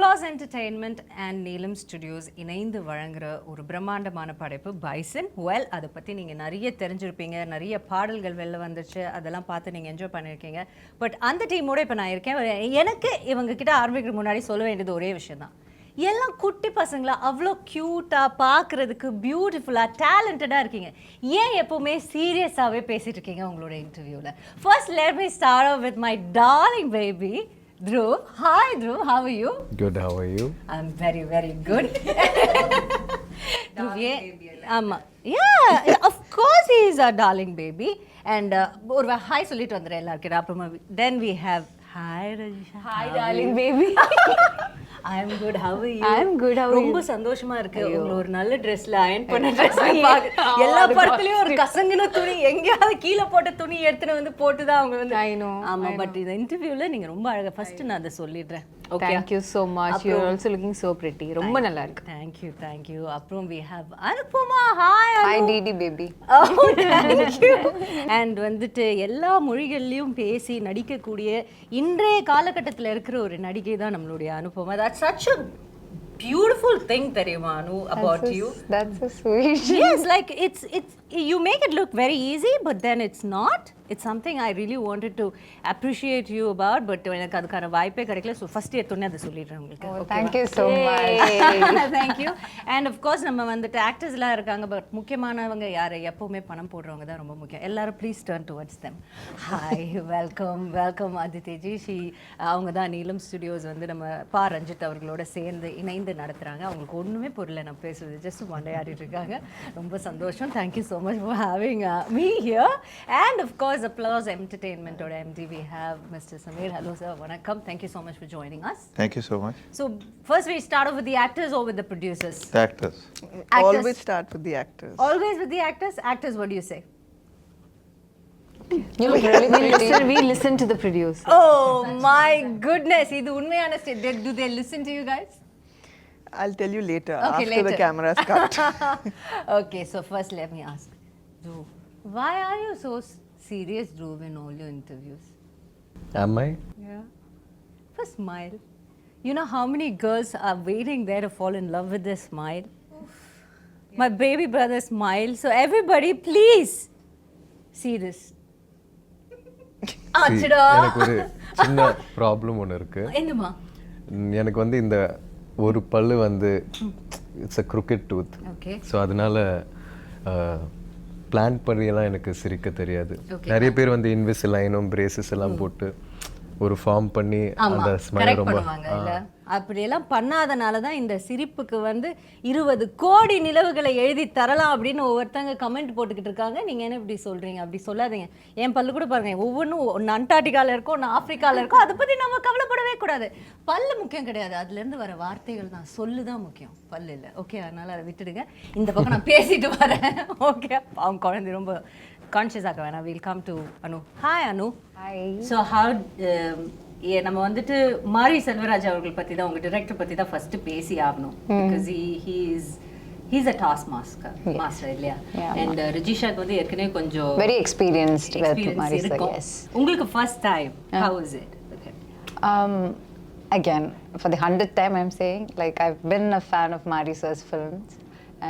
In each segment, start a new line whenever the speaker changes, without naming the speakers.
Applause Entertainment and Neelam Studios இணைந்து வழங்குற ஒரு பிரம்மாண்டமான படைப்பு பைசன். வெல், அதை பற்றி நீங்கள் நிறைய தெரிஞ்சிருப்பீங்க, நிறைய பாடல்கள் வெளில வந்துச்சு, அதெல்லாம் பார்த்து நீங்கள் என்ஜாய் பண்ணியிருக்கீங்க. பட் அந்த டீமோட இப்போ நான் இருக்கேன். எனக்கு இவங்க கிட்ட ஆரம்பிக்கிற முன்னாடி சொல்ல வேண்டியது ஒரே விஷயம் தான். எல்லாம் குட்டி பசங்களா அவ்வளோ க்யூட்டாக, பார்க்குறதுக்கு பியூட்டிஃபுல்லாக, டேலண்டடாக இருக்கீங்க. ஏன் எப்போவுமே சீரியஸாகவே பேசிகிட்டு இருக்கீங்க உங்களோட இன்டர்வியூவில்? First let me start off with my darling baby Dhruv. Hi Dhruv, how are you?
Good, how are you?
I'm very, very good. Dhruv, yeah, of course he is our darling baby. And ஒரு hi சொல்லிட்டு வந்துடுறேன் எல்லாருக்கிட்ட. அப்புறமா then we have hi Rajisha.
Hi darling baby.
I'm good, how are you?
I'm good, how are you?
ரொம்ப சந்தோஷமா இருக்கு. உங்களை ஒரு நல்ல ட்ரெஸ்ல அயர்ன் பண்ண ட்ரெஸ்ல பாக்க எல்லா படத்துலயும் ஒரு கசங்கின துணி, எங்கயாவது கீழே போட்ட துணி எடுத்துட்டு வந்து போட்டுதான் அவங்க வந்து.
I know.
ஆமா, பட் இந்த இன்டர்வியூல நீங்க ரொம்ப அழகா. ஃபர்ஸ்ட் நான் அதை சொல்லிடுறேன். Okay.
Thank you so much. You're also looking so pretty. ரொம்ப நல்லா இருக்கு.
Thank you. அப்புறம் we have Anupama. Hi Anu.
Hi Didi baby.
Oh, thank you. And வந்துட்டு எல்லா மொழிகள்லயும் பேசி நடிக்கக்கூடிய இன்றைய காலகட்டத்தில் இருக்கிற ஒரு நடிகை தான் நம்மளுடைய Anupama. That's such a beautiful thing, தெரியுமா அனு, about you.
That's so sweet.
Yes, like it's you make it look very easy, but then it's not. It's something I really wanted to appreciate you about, but எனக்கு அதுக்கான வாய்ப்பே கிடைக்கல. So first எடுத்தோன்னே அதை சொல்லிடுறேன் உங்களுக்கு.
Thank you so much.
Thank you. And of course நம்ம வந்துட்டு ஆக்டர்ஸ்லாம் இருக்காங்க, பட் முக்கியமானவங்க யார்? எப்பவுமே பணம் போடுறவங்க தான் ரொம்ப முக்கியம். எல்லாரும் please turn towards them. Hi, welcome Aditi ji. அவங்க தான் நீலம் ஸ்டுடியோஸ் வந்து நம்ம பா ரஞ்சித் அவர்களோட சேர்ந்து இணைந்து நடத்துகிறாங்க. அவங்களுக்கு ஒன்றுமே புரியல நான் பேசுவது, ஜஸ்ட் மண்டையாடிட்டு இருக்காங்க. ரொம்ப சந்தோஷம். Thank you so much for having me here. And of course Applause Entertainment or MD, we have Mr. Samir. Hello sir, vanakkam. Thank you so much for joining us.
Thank you so much.
So first we start off with the actors or with the producers?
The actors.
Always start with the actors.
Always with the actors? Actors, what do you say?
You look really pretty. We listen to the producer.
Oh my goodness, idu unmayana state. Do they listen to you guys?
I'll tell you later,
Okay,
after
later.
the camera's cut.
Okay, so first let me ask Dhruv, why are you so serious, Dhruv, in all your interviews?
Am I?
Yeah. First smile. You know how many girls are waiting there to fall in love with this smile? My baby brother smile. So everybody, please see this. ஆச்சுடா.
எனக்கு ஒரு சின்ன problem ஒன்று இருக்கு.
என்னமா?
எனக்கு வந்து இந்த ஒரு பல்லு வந்து it's a crooked tooth.
Okay.
So அதனால பிளான் பண்ணியெல்லாம் எனக்கு சிரிக்க தெரியாது. நிறைய பேர் வந்து இன்விசிலைனும் பிரேசஸ் எல்லாம் போட்டு ஒரு ஃபார்ம் பண்ணி அந்த ஸ்மைல் ரொம்ப
அப்படியெல்லாம் பண்ணாதனால தான் இந்த சிரிப்புக்கு வந்து 20 கோடி நிலவுகளை எழுதி தரலாம் அப்படின்னு ஒவ்வொருத்தங்க கமெண்ட் போட்டுக்கிட்டு இருக்காங்க. நீங்கள் என்ன இப்படி சொல்கிறீங்க? அப்படி சொல்லாதீங்க. என் பல்லு கூட பாருங்க, ஒவ்வொன்றும் ஒன்று அண்டார்டிகாவில் இருக்கும், ஒன்று ஆஃப்ரிக்காவில் இருக்கும். அதை பற்றி நம்ம கவலைப்படவே கூடாது. பல்லு முக்கியம் கிடையாது, அதுலேருந்து வர வார்த்தைகள் தான், சொல்லு தான் முக்கியம், பல்லு இல்லை. ஓகே, அதனால் அதை விட்டுடுங்க. இந்த பக்கம் நான் பேசிட்டு வரேன். ஓகே, அவங்க குழந்தை ரொம்ப கான்ஷியஸ் ஆக வேணாம். Will come to Anu. Hi Anu.
Hi.
So நம்ம வந்துட்டு மாரி செல்வராஜ் அவர்கள் பற்றி தான், உங்கள் டிரெக்டர் பற்றி தான் ஃபர்ஸ்ட் பேசி ஆகணும். Because he's a task master இல்லையா? அண்ட் ரஜிஷாக்கு வந்து ஏற்கனவே கொஞ்சம்
Very experienced with
எக்ஸ்பீரியன்ஸ் இருக்கும்.
yes.
உங்களுக்கு first time, how is it?
Again, for the 100th time I'm saying, like I've been a fan of Mariselvaraj's films.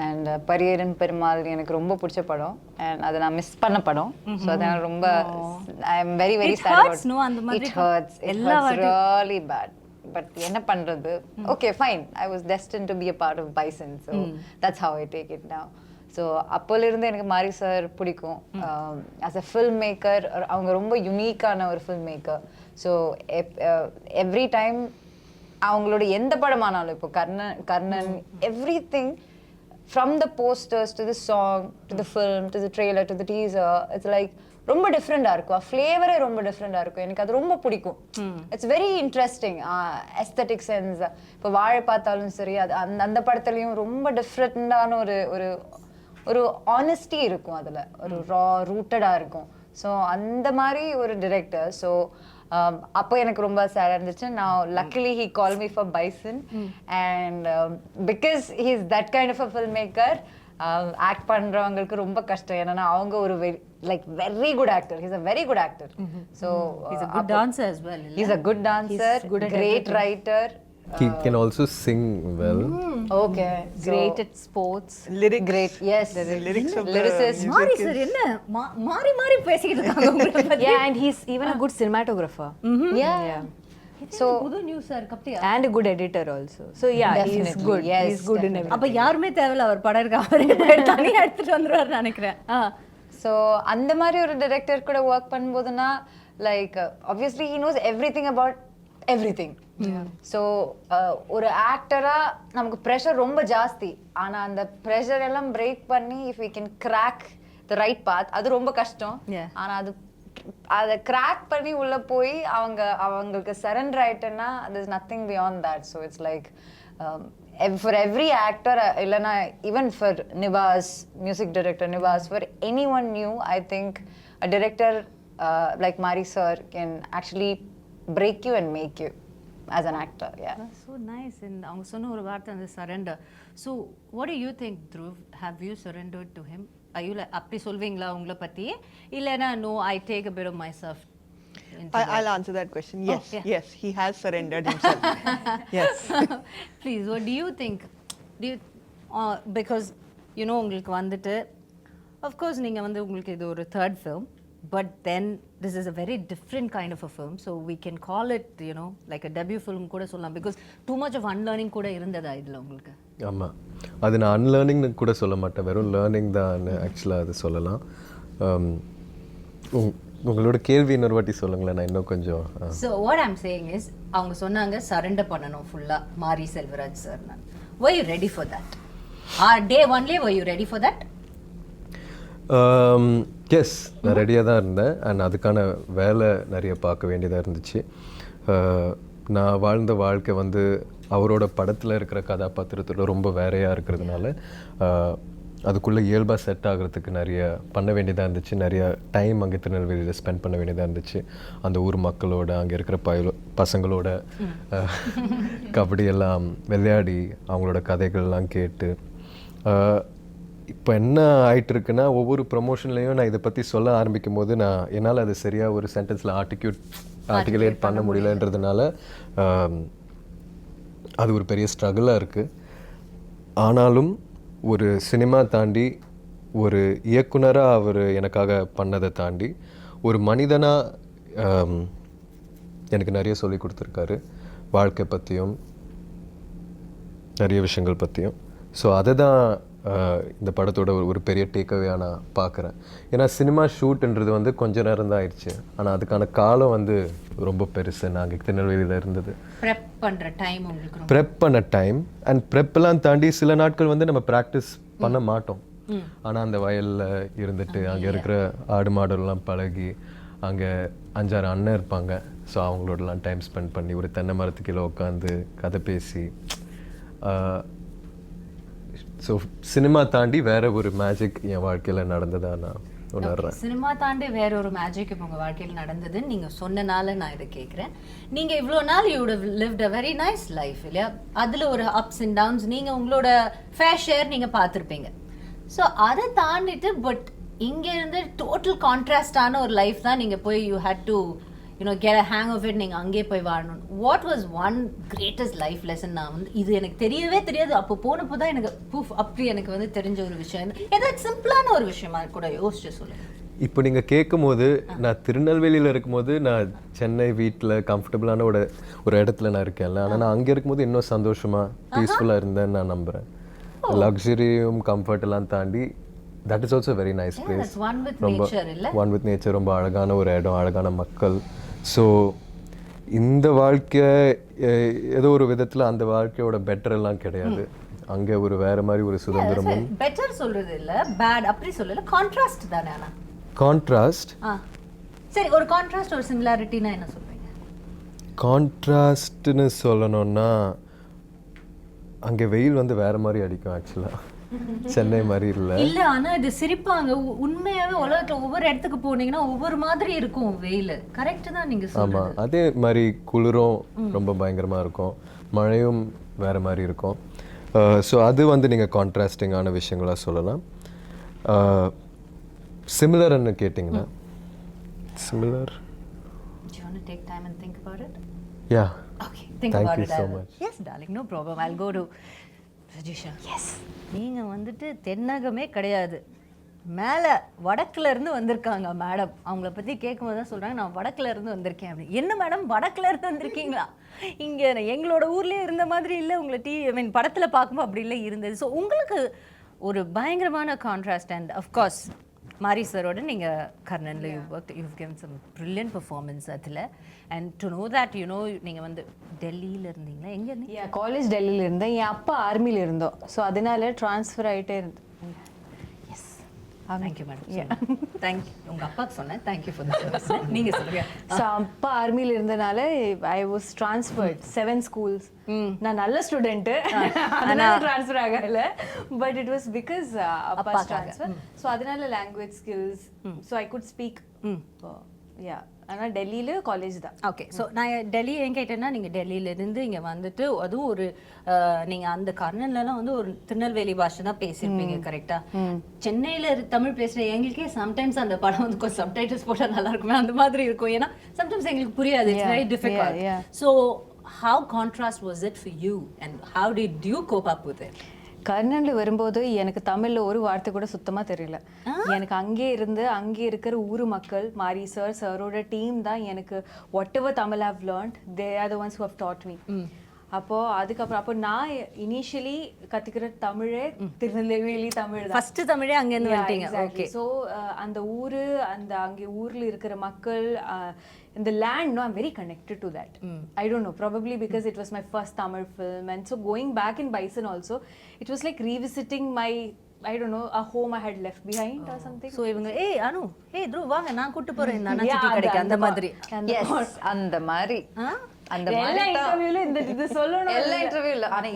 And Pariyerum Perumal எனக்கு ரொம்ப பிடிச்ச படம், and அதை நான் மிஸ் பண்ண படம். ஸோ அதனால ரொம்ப I am very very sad about it. Hurts really bad. But என்ன பண்றது? Okay fine, I was destined to be a part of Bison. So that's how I take it now. So அப்போலேருந்து எனக்கு மாரி sir பிடிக்கும். As a film maker அவங்க ரொம்ப யுனிக்கான ஒரு film maker. So every time அவங்களோட எந்த படமானாலும், இப்போ Karnan everything, from the posters to the song to the film to the trailer to the teaser, it's like ரொம்ப டிஃப்ரெண்டாக இருக்கும். ஃப்ளேவரே ரொம்ப டிஃப்ரெண்டாக இருக்கும். எனக்கு அது ரொம்ப பிடிக்கும். It's very interesting aesthetic sense. இப்போ வாழை பார்த்தாலும் சரி, அது அந்த படத்துலையும் ரொம்ப டிஃப்ரெண்டான ஒரு ஆனஸ்டி இருக்கும், அதில் ஒரு ரூட்டடாக இருக்கும். ஸோ அந்த மாதிரி ஒரு டிரெக்டர். ஸோ அப்போ எனக்கு ரொம்ப சேடாக இருந்துச்சு. நான் luckily he called me for Bison, and because he is that kind of a filmmaker, act பண்றவங்களுக்கு ரொம்ப கஷ்டம். ஏன்னா அவங்க ஒரு very good actor. He's a very good actor. So
he's a good dancer as well.
He's a good dancer, great writer.
He can also sing well.
Okay.
Great at sports.
Lyrics.
Great. Yes.
The lyrics of
Lyricist.
the
மாறி
music
sir
is...
என்ன மாறி மாறி பேசிக்கிட்டு இருக்காங்க உங்களை பத்தி.
Yeah, and he's even a good cinematographer. Yeah.
So புது news sir கப்டியா
And a good editor also. So yeah, he's
Definitely,
good.
yes,
He's good in
definitely.
everything.
அப்ப யாருமே தேவையில்ல அவர் படம் இருக்க அவரே தனியா எடுத்துட்டு வந்துருவாரு நினைக்கிறேன்.
So அந்த மாதிரி ஒரு டைரக்டர் கூட ஒர்க் பண்ணும்போதுனா like obviously he knows everything about everything. So ஒரு ஆக்டரா நமக்கு ப்ரெஷர் ரொம்ப ஜாஸ்தி. ஆனா அந்த ப்ரெஷர் எல்லாம் பிரேக் பண்ணி if we can crack the right path அது ரொம்ப கஷ்டம். ஆனா அதை கிராக் பண்ணி உள்ள போய் அவங்களுக்கு surrender ஆயிட்டேன்னா there's nothing beyond that. So it's like for every actor இல்லைன்னா even for Nivas, music director Nivas, for anyone new, I think a director like Mari sir can actually break you and make you as an actor. Yeah.
That's so nice. And அவங்க சொன்ன ஒரு வார்த்தை அந்த surrender. So what do you think, Dhruv? Have you surrendered to him? Are you like அப்படி சொல்வீங்களா உங்களை பத்தி இல்லைன்னா no, I take a bit of myself?
I'll answer that question. Yes, yes, he has surrendered himself. Yes.
Please, what do you think? Do you because you know உங்களுக்கு வந்துட்டு of course நீங்க வந்து உங்களுக்கு இது ஒரு third film, but then this is a very different kind of a film, so we can call it, you know, like a debut film கூட சொல்லலாம், because too much of unlearning கூட இருந்ததா இதுல உங்களுக்கு?
ஆமா, அது நான் அன்லேர்னிங்னு கூட சொல்ல மாட்டேன், வெறும் லேர்னிங் தான் ஆக்சுவலாக அது சொல்லலாம். உங்களோட கேள்வி இன்னொரு வாட்டி சொல்லுங்களேன், நான் இன்னும் கொஞ்சம்.
So what I'm saying is அவங்க சொன்னாங்க சரண்டர் பண்ணணும் ஃபுல்லா மாரி Selvaraj sir. Were you ready for that? Day only were you ready for that?
Yes, நான் ரெடியாக தான் இருந்தேன். அண்ட் அதுக்கான வேலை நிறைய பார்க்க வேண்டியதாக இருந்துச்சு. நான் வாழ்ந்த வாழ்க்கை வந்து அவரோட படத்தில் இருக்கிற கதாபாத்திரத்தோட ரொம்ப வேறையாக இருக்கிறதுனால அதுக்குள்ளே இயல்பாக செட் ஆகிறதுக்கு நிறைய பண்ண வேண்டியதாக இருந்துச்சு. நிறைய டைம் அங்கே திருநெல்வேலியில் ஸ்பெண்ட் பண்ண வேண்டியதாக இருந்துச்சு. அந்த ஊர் மக்களோட, அங்கே இருக்கிற பசங்களோட கபடியெல்லாம் விளையாடி அவங்களோட கதைகள்லாம் கேட்டு. இப்போ என்ன ஆகிட்டு இருக்குன்னா, ஒவ்வொரு ப்ரொமோஷன்லேயும் நான் இதை பற்றி சொல்ல ஆரம்பிக்கும் போது என்னால் அது சரியாக ஒரு சென்டென்ஸில் ஆர்டிகுலேட் பண்ண முடியலன்றதுனால அது ஒரு பெரிய ஸ்ட்ரகிளாக இருக்குது. ஆனாலும் ஒரு சினிமா தாண்டி, ஒரு இயக்குனராக அவர் எனக்காக பண்ணதை தாண்டி, ஒரு மனிதனாக எனக்கு நிறைய சொல்லி கொடுத்துருக்காரு, வாழ்க்கை பற்றியும் நிறைய விஷயங்கள் பற்றியும். ஸோ அதை தான் இந்த படத்தோட ஒரு பெரிய டேக்அவேயாக நான் பார்க்குறேன். ஏன்னா சினிமா ஷூட்ன்றது வந்து கொஞ்ச நேரம் தான் ஆயிடுச்சு, ஆனால் அதுக்கான காலம் வந்து ரொம்ப பெருசு. நாங்கள் திருநெல்வேலியில் இருந்தது
ப்ரெப் பண்ணுற டைம், உங்களுக்கு
ப்ரெப் பண்ண டைம். அண்ட் ப்ரெப்பெல்லாம் தாண்டி சில நாட்கள் வந்து நம்ம ப்ராக்டிஸ் பண்ண மாட்டோம். ஆனால் அந்த வயலில் இருந்துட்டு அங்கே இருக்கிற ஆடு மாடெல்லாம் பழகி, அங்கே 5-6 அண்ணன் இருப்பாங்க. ஸோ அவங்களோடலாம் டைம் ஸ்பெண்ட் பண்ணி ஒரு தென்னை மரத்துக்கீழே உட்காந்து கதை பேசி, ஸோ சினிமா தாண்டி வேற ஒரு மேஜிக் என் வாழ்க்கையில் நடந்ததாக நான் உணர்றேன்.
சினிமா தாண்டி வேற ஒரு மேஜிக் இப்போ உங்கள் வாழ்க்கையில் நடந்ததுன்னு நீங்கள் சொன்னனால நான் இதை கேட்குறேன். நீங்கள் இவ்வளோ நாள் you would have lived a very nice life இல்லையா? அதில் ஒரு அப்ஸ் அண்ட் டவுன்ஸ் நீங்கள் உங்களோட ஃபேர் ஷேர் நீங்கள் பார்த்துருப்பீங்க. ஸோ அதை தாண்டிட்டு பட் இங்கே இருந்து டோட்டல் கான்ட்ராஸ்டான ஒரு லைஃப் தான் நீங்கள் போய் you had to get a hang of it. நீங்கள் அங்கே போய் வாழணும். What was one greatest life lesson? நான் வந்து இது எனக்கு தெரியவே தெரியாது, அப்போ போனப்போ தான் எனக்கு அப்படி எனக்கு வந்து தெரிஞ்ச ஒரு விஷயம். ஏதாவது சிம்பிளான ஒரு விஷயமா கூட யோசிச்சு சொல்லுங்க.
இப்போ நீங்கள் கேட்கும் போது, நான் திருநெல்வேலியில் இருக்கும்போது நான் சென்னை வீட்டில் கம்ஃபர்டபுளான ஒரு இடத்துல நான் இருக்கேன்ல, ஆனால் நான் அங்கே இருக்கும்போது இன்னும் சந்தோஷமாக பீஸ்ஃபுல்லாக இருந்தேன்னு நான் நம்புகிறேன். லக்ஸரியும் கம்ஃபர்ட் எல்லாம் தாண்டி that is also very nice place. ரொம்ப ஒன் வித் நேச்சர், ரொம்ப அழகான ஒரு இடம், அழகான மக்கள். ஸோ இந்த வாழ்க்கை ஏதோ ஒரு விதத்தில் அந்த வாழ்க்கையோட பெட்டர் எல்லாம் கிடையாது. அங்கே ஒரு வேற மாதிரி ஒரு சுதந்திரமும்.
பெட்டர் சொல்றது இல்ல, பேட் அப்படி சொல்லல, கான்ட்ராஸ்ட் தானே. ஆனா
கான்ட்ராஸ்ட்,
சரி, ஒரு கான்ட்ராஸ்ட் ஒரு சிமிலாரிட்டினா என்ன சொல்றீங்க?
கான்ட்ராஸ்ட்னு சொல்லணும்னா, அங்கே வெயில் வந்து வேற மாதிரி அடிக்கும் ஆக்சுவலாக, சென்னை மாதிரி இல்லை.
இல்லை, ஆனால் இது சிரிப்பாங்க. உண்மையாகவே உலகத்தில் ஒவ்வொரு இடத்துக்கு போனீங்கன்னா ஒவ்வொரு மாதிரி இருக்கும் வெயில். கரெக்டு தான் நீங்கள் சொல்லுங்கள்.
ஆமாம், அதே மாதிரி குளிரும் ரொம்ப பயங்கரமாக இருக்கும், மழையும் வேறு மாதிரி இருக்கும். ஸோ அது வந்து நீங்கள் கான்ட்ராஸ்டிங்கான விஷயங்களாக சொல்லலாம். சிமிலர்னு கேட்டிங்கன்னா, similar.
Do you want to take time and think about it?
Yeah.
Okay. think
Thank
about
you
it.
so much.
Yes, darling, no problem. I'll go to Rajisha. Yes. நீங்க வந்துட்டு தென்னகமே கிடையாது, மேலே வடக்குல இருந்து வந்திருக்காங்க மேடம். அவங்கள பற்றி கேட்கும்போது தான் சொல்கிறாங்க, நான் வடக்குல இருந்து வந்திருக்கேன் அப்படின்னு. என்ன மேடம் வடக்குல இருந்து வந்திருக்கீங்களா? இங்கே எங்களோட ஊர்லேயே இருந்த மாதிரி இல்லை, உங்களை படத்தில் பார்க்கும்போது அப்படி இல்லை இருந்தது. ஸோ உங்களுக்கு ஒரு பயங்கரமான கான்ட்ராஸ்ட். அண்ட் அஃப்கோர்ஸ் மாரி சரோட நீங்கள் கர்ணனில் you've given some brilliant performance அதில். அண்ட் டு நோ தட் நீங்கள் வந்து டெல்லியில் இருந்தீங்களா? எங்கே இருந்தீங்க?
காலேஜ் டெல்லியில் இருந்தேன், என் அப்பா ஆர்மியில் இருந்தோம். ஸோ அதனால ட்ரான்ஸ்ஃபர் ஆகிட்டே இருந்தேன்.
Thank you madam. தேங்க்யூ. உங்கள் அப்பாவுக்கு சொன்னேன் தேங்க்யூ ஃபார் த சர்வீஸ். நீங்கள் சொல்லுங்கள்.
ஸோ அப்பா ஆர்மியில் இருந்தனால ஐ வாஸ் ட்ரான்ஸ்ஃபர்ட் 7 schools. நான் நல்ல ஸ்டூடெண்ட்டு, அதனால ட்ரான்ஸ்ஃபர் ஆகல. பட் இட் வாஸ் பிகாஸ் அப்பா ட்ரான்ஸ்ஃபர். ஸோ அதனால language skills, so I good speak. Yeah, ஆனால் டெல்லியில் காலேஜ் தான்.
ஓகே. ஸோ நான் டெல்லி ஏன் கேட்டேன்னா, நீங்கள் டெல்லியிலேருந்து இங்கே வந்துட்டு அதுவும் ஒரு நீங்கள் அந்த கர்ணன்லலாம் வந்து ஒரு திருநெல்வேலி பாஷை தான் பேசியிருப்பீங்க கரெக்டாக? சென்னையில் தமிழ் பேசுகிற எங்களுக்கே சம்டைம்ஸ் அந்த படம் வந்து கொஞ்சம் சப்டைட்டில்ஸ் போட்டால் நல்லா இருக்குமே அந்த மாதிரி இருக்கும். ஏன்னா சம்டைம்ஸ் எங்களுக்கு புரியாது. It's very difficult. So how contrast was it for you and how did you cope up with it?
கர்ணனில் வரும்போது எனக்கு தமிழில் ஒரு வார்த்தை கூட சுத்தமாக தெரியல. எனக்கு அங்கே இருக்கிற ஊர் மக்கள், மாரி சார் சரோட டீம் தான் எனக்கு whatever Tamil have learned, they are the ones who have taught me. அதுக்கப்புறம் நான் இனிஷியலி கற்றுக்கிற தமிழே திருநெல்வேலி தமிழ் தான்.
ஃபர்ஸ்ட் தமிழே அங்கேருந்து வந்துட்டீங்க. ஓகே.
ஸோ அந்த ஊர், அங்கே ஊரில் இருக்கிற மக்கள், the land, no, I'm very connected to that. I don't know, probably because it was my first Tamil film, and so going back in Bison also, it was like revisiting my, I don't know, a home I had left behind or something.
So இவங்க அனு Dhruv வாங்க நான் கூட்டி போறேன் இந்த அண்ணாச்சி கடைக்கு அந்த மாதிரி.
எஸ், அந்த மாதிரி அந்த
எல்லா இன்டர்வியூல இது சொல்லணும்.
எல்லா இன்டர்வியூல. ஆனா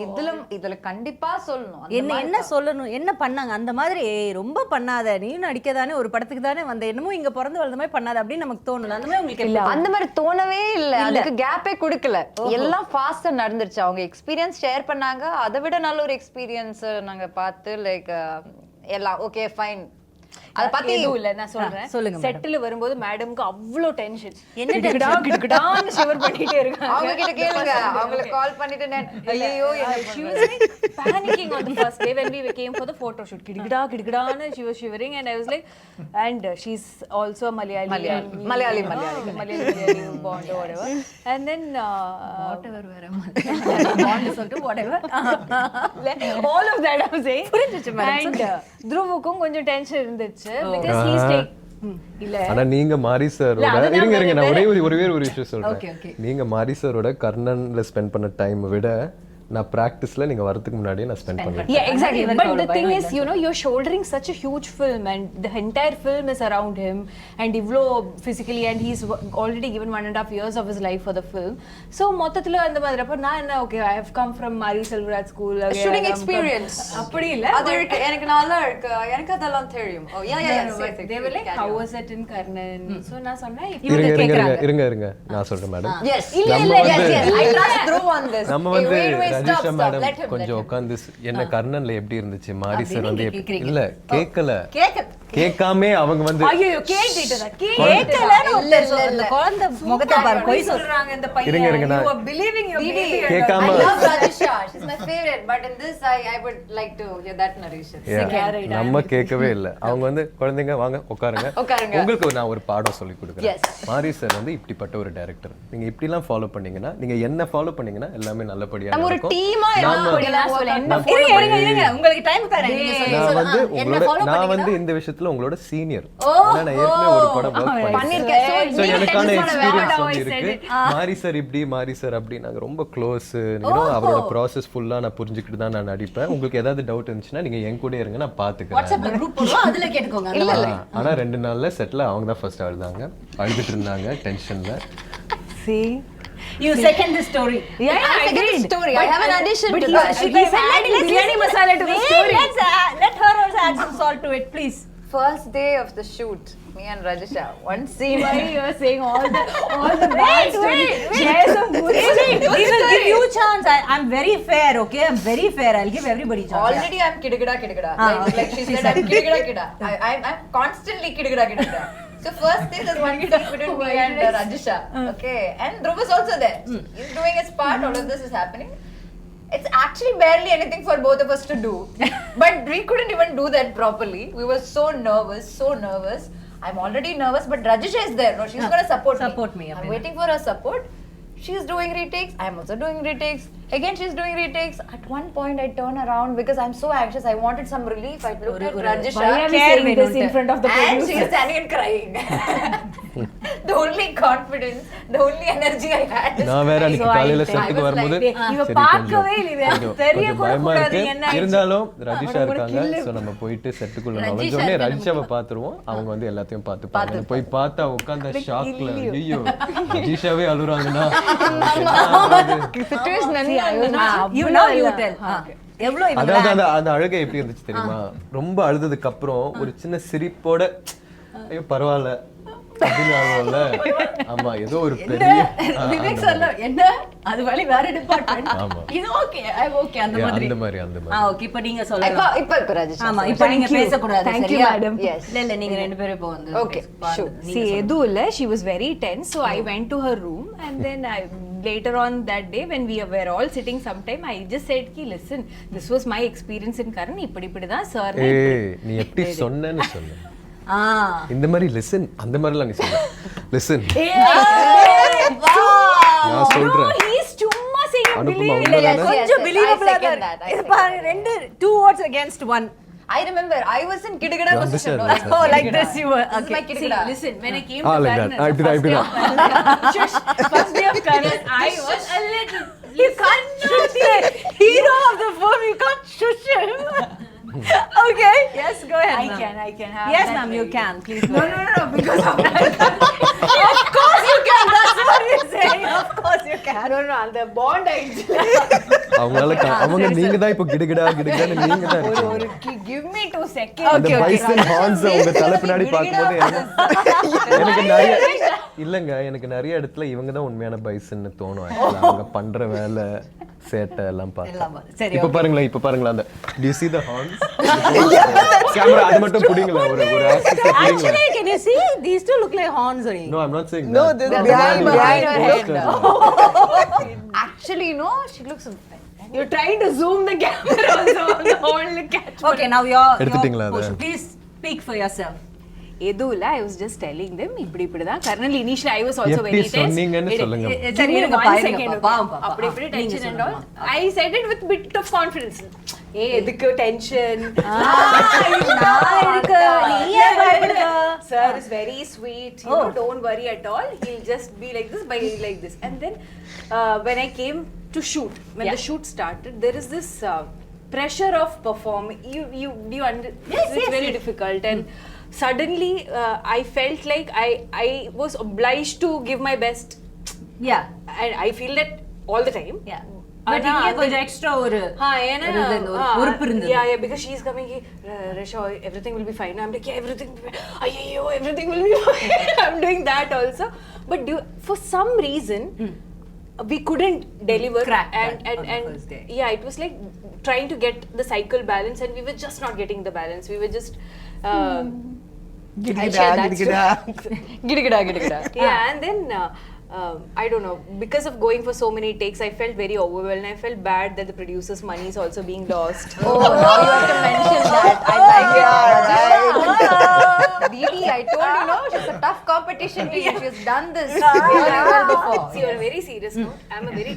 இதுல கண்டிப்பா சொல்லணும்.
என்ன சொல்லணும், என்ன பண்ணாங்க அந்த மாதிரி. ரொம்ப பண்ணாத, நீயும் நடிக்கதானே, ஒரு படத்துக்கு தானே வந்த, என்னமோ இங்க பிறந்து வளர்ந்த மாதிரி பண்ணாத அப்படின்னு நமக்கு தோணல. அந்த மாதிரி உங்களுக்கு
இல்ல, அந்த மாதிரி தோணவே இல்ல. அதுக்கு கேப்பே கொடுக்கல. எல்லாம் ஃபாஸ்டா நடந்துருச்சு. அவங்க எக்ஸ்பீரியன்ஸ் ஷேர் பண்ணாங்க. அதை விட நல்ல ஒரு எக்ஸ்பீரியன்ஸ் நாங்க பார்த்து லைக் எல்லாம் ஓகே ஃபைன்.
அத பத்தி எதுவும் இல்ல, நான் சொல்றேன்.
சொல்லுங்க.
செட்டில் வரும்போது மேடம்க்கு அவ்வளோ டென்ஷன். என்ன கிடக்கிடான்னு ஷிவர் பண்ணிட்டே இருக்காங்க.
அவங்க கிட்ட கேளுங்க, அவங்களுக்கு கால் பண்ணிட்டு ஐயோ
she was like panicking on the first day when we came for the photo shoot. கிடக்கிடான்னு she was shivering and I was like, and she's also a Malayali bond or whatever. And then
whatever bond சொல்லிட்டு whatever
all of that I'm saying. And Dhruvukkum கொஞ்சம் tension இருந்துச்சு. Because he's take
ஆனா நீங்க மாரி சாரோட இருங்க நான் ஒரே ஒரு விஷயம் சொல்றேன். நீங்க மாரி சாரோட கர்ணன்ல ஸ்பெண்ட் பண்ண டைம் விட நான் பிராக்டிஸ்ல நீங்க வரதுக்கு முன்னாடியே நான் ஸ்பெண்ட் பண்ணிட்டேன்.
Yeah, exactly. But the thing is, you're shouldering such a huge film and the entire film is around him and Ivlo physically, and he's already given 1.5 years of his life for the film. So மொத்தத்துல அந்த மாதிரி அப்ப நான் என்ன, okay, I have come from Mariselvaraj school,
shooting experience.
அப்படி இல்ல,
அது எனக்கு நல்லா இருக்கு, எனக்கு அதெல்லாம் தெரியும். Oh yeah,
they were like, how was it in Karnan? So நான் சொன்னேன்,
இருங்க நான் சொல்றேன் madam.
Yes, I trust Dhruv on this.
நம்ம வந்து ரஜிஷா மேடம் கொஞ்சம் உட்கார்ந்து என்ன கர்ணன்ல எப்படி இருந்துச்சு, மாரி சார் வந்து இல்ல கேட்காம அவங்க வந்து
ஐயோ கேட்டீட்டதா
கேட்கலன்னு அந்த குழந்தை முகத்தை பாரு, போய் சொல்றாங்க இந்த பையன்.
இருங்க
you are believing your baby.
கேட்காம
I love Rajisha, she's my favorite, but in this I would like to hear that narration.
நம்ம கேட்கவே இல்ல. அவங்க வந்து குழந்தைங்க வாங்க உட்காருங்க, உங்களுக்கு நான் ஒரு பாடம் சொல்லி கொடுக்குறேன். மாரி சார் வந்து இப்படிப்பட்ட ஒரு டைரக்டர், நீங்க இப்படி எல்லாம் ஃபாலோ பண்ணீங்கன்னா, நீங்க என்ன ஃபாலோ பண்ணீங்கன்னா எல்லாமே நல்லபடியா
நம்ம ஒரு
நடக்கும்.
டீமா
இருங்க உங்களுக்கு டைம் தரேன். நீங்க சொல்லுங்க.
நான் வந்து இந்த விஷயத்துல உங்களோட சீனியர். நான் ஏற்கனவே ஒரு படம் வர்க் பண்ணிருக்கேன். சோ எனக்கான எக்ஸ்பீரியன்ஸ் வந்து இருக்கு. மாரி சார் இப்படி, மாரி சார் அப்படி, நாங்க ரொம்ப க்ளோஸ். அவரோட ப்ராசஸ் ஃபுல்லா நான் புரிஞ்சுக்கிட்டு தான் நான் நடிப்பேன். உங்களுக்கு ஏதாவது டவுட் இருந்துச்சுன்னா நீங்க என் கூட இருங்க, நான் பாத்துக்கிறேன்.
வாட்ஸ்அப்ல குரூப் போடுவோம், அதுல கேட்டுக்கோங்க.
இல்ல
ஆனா 2 நாள்ல செட்ல அவங்க தான் ஃபர்ஸ்ட் அழுதாங்க, அழுதுட்டு இருந்தாங்க டென்ஷன்ல.
See,
you second the story.
Yeah, I did the story.
I have an addition to
that.
He's
adding biryani masala to the story.
Let her also add some salt to it, please.
First day of the shoot, me and Rajisha, one scene.
Why you are saying all the bad stories? Share some good stories.
We will give you chance. I'm very fair, okay? I'm very fair. I'll give everybody chance.
Already I'm kidagada. Like she said, I'm kidagada. I'm constantly kidagada. So So first thing is one scene between me and Rajisha. Okay, and Dhruv is also there. He's doing his part. All of this is happening. It's actually barely anything for both of us to do, but we couldn't even do that properly. We were so nervous. I'm already nervous, but Rajisha is there. No, she's gonna support me. I'm waiting for her support. She's doing retakes. I'm also doing retakes. Again, she's doing retakes. At one point, I turn around because I'm so anxious. I wanted some relief. I looked at Rajisha.
Why are we saying this in front of the
And
producer?
she's standing and crying. The only confidence, the only energy I had is
நான் வேற அன்னைக்கு காலையில செட்டுக்கு வரும்போது
இவ பார்க்கவே இல்ல தெரிய கூட
பயமா
கூடாது
இருக்கு.
என்ன
இருந்தாலும் ரஜிஷா இருக்காங்க. சோ நம்ம போயிட்டு செட்டுக்குள்ள நுழைஞ்சோனே ரஜிஷாவை பாத்துருவோம். அவங்க வந்து எல்லாத்தையும் பார்த்துப்பாங்க. போய் பார்த்தா உட்கார்ந்த ஷாக்ல ஐயோ ரஜிஷாவே அழுறாங்கனா
situation
You know you tell. எவ்வளோ
அதாவது அந்த அழுகை எப்படி இருந்துச்சு தெரியுமா? ரொம்ப அழுததுக்கு அப்புறம் ஒரு சின்ன சிரிப்போட ஐயோ பரவாயில்ல அப்படின்னு அழுவோம்ல. ஆமா ஏதோ ஒரு பெரிய
விவேக் சொல்ல என்ன அது வழி வேற டிபார்ட்மெண்ட்.
ஆமா.
இது ஓகே ஐ ஓகே அந்த மாதிரி. ஓகே இப்போ நீங்க சொல்லுங்க.
இப்ப Rajisha.
ஆமா இப்போ நீங்க பேச கூடாது.
Thank you,
சரியா?
madam.
Yes.
இல்ல நீங்க ரெண்டு பேரும் இப்போ வந்து
Okay, sure.
See, Edu illa, she was very tense, so I went to her room, and then later on that day when we were all sitting sometime, I just said ki listen, this was my experience in Karan, இப்படி தான் sir
ஏய் நீ எப்படி சொன்னேன்னு சொல்லு. இந்த மாதிரி listen அந்த மாதிரிலாம் நீ சொல்லு. லிசன் நான் சொல்றேன்.
he's சும்மா saying
அனுப்புமா
believe
உண்மைதானே?
கொஞ்சம் believable
I second that.
இது பாருங்க ரெண்டு 2 words against 1.
I remember I was in Kidagada position.
understand.
Oh like this you were.
This is my
Okay.
Kidagada.
listen, when I came
Ah,
to
like
Karan,
that. I did
first day of Karan, I was a little
You can't shush the hero of the film. You can't shush him. Okay. Yes, go ahead.
I can have
Yes,
that
ma'am, you
very-
can. Please go ahead.
No, because of that.
Of course you can. That's what you're saying. Of course you can.
No, the bond ஆயிடுச்சு.
அவங்க நீங்க தான் இப்போ கிடுகிடான்னு நீங்க தான் இருக்கீங்க.
Give me 2 seconds.
அந்த bison horns உங்க தலை பின்னாடி பாக்கும்போது எனக்கு நிறைய இடத்துல இவங்க தான் உண்மையான பைசன்னு தோணும். Actually, அவங்க பண்ற வேலை சேட்டை எல்லாம் பார்த்தா
சரி,
இப்ப பாருங்களேன் அந்த do you see the horns? Camera அது மட்டும் புடிங்களா ஒரு access புடிங்களா.
Actually, can you see? These two look like horns only.
No, I'm not saying
No,
that.
this
The
behind
poster.
her head.
Actually, no, she looks.
You're trying to zoom the camera also on the whole catch.
Okay, now you're
எடுத்துட்டீங்களா அதை?
please speak for yourself.
எதுல I was just telling them இப்படி தான் kernel initially I was also
எப்படி
very tense.
சொன்னீங்கன்னு சொல்லுங்க.
சரி, இருங்க,
One
பாருங்க,
second,
பாவம்,
okay.
பாவம்.
அப்படி
நீங்க
tension and all.
சொல்லுங்க.
I said it with bit of confidence. எதுக்கு tension?
நான் இருக்கு, நீ ஏன் பயப்படுற?
Sir is very sweet. You know, don't worry at all. He'll just be like this, like this. And then when I came to shoot, when the shoot started, there is this pressure of performing. It's very difficult, and suddenly I felt like I was obliged to give my best.
Yeah.
And I feel that all the time.
Yeah. But இங்க கொஞ்சம் extra ஒரு பொறுப்பு இருந்தது.
Yeah, because she's coming here, Rasha, everything will be fine. I'm like, yeah, everything will be fine. Everything will be fine. I'm doing that also. But for some reason, we couldn't deliver.
Crack
and
that on the first day.
Yeah, it was like trying to get the cycle balance, and we were just not getting the balance. We were just
Gidagida.
Yeah, and then I don't know, because of going for so many takes, I felt very overwhelmed. I felt bad that the producer's money is also being lost.
Oh, now you have to mention that. I like it. Didi, I told you, no, she's a tough competition to you. She's done this very well before.
See, on a very serious note, I'm a very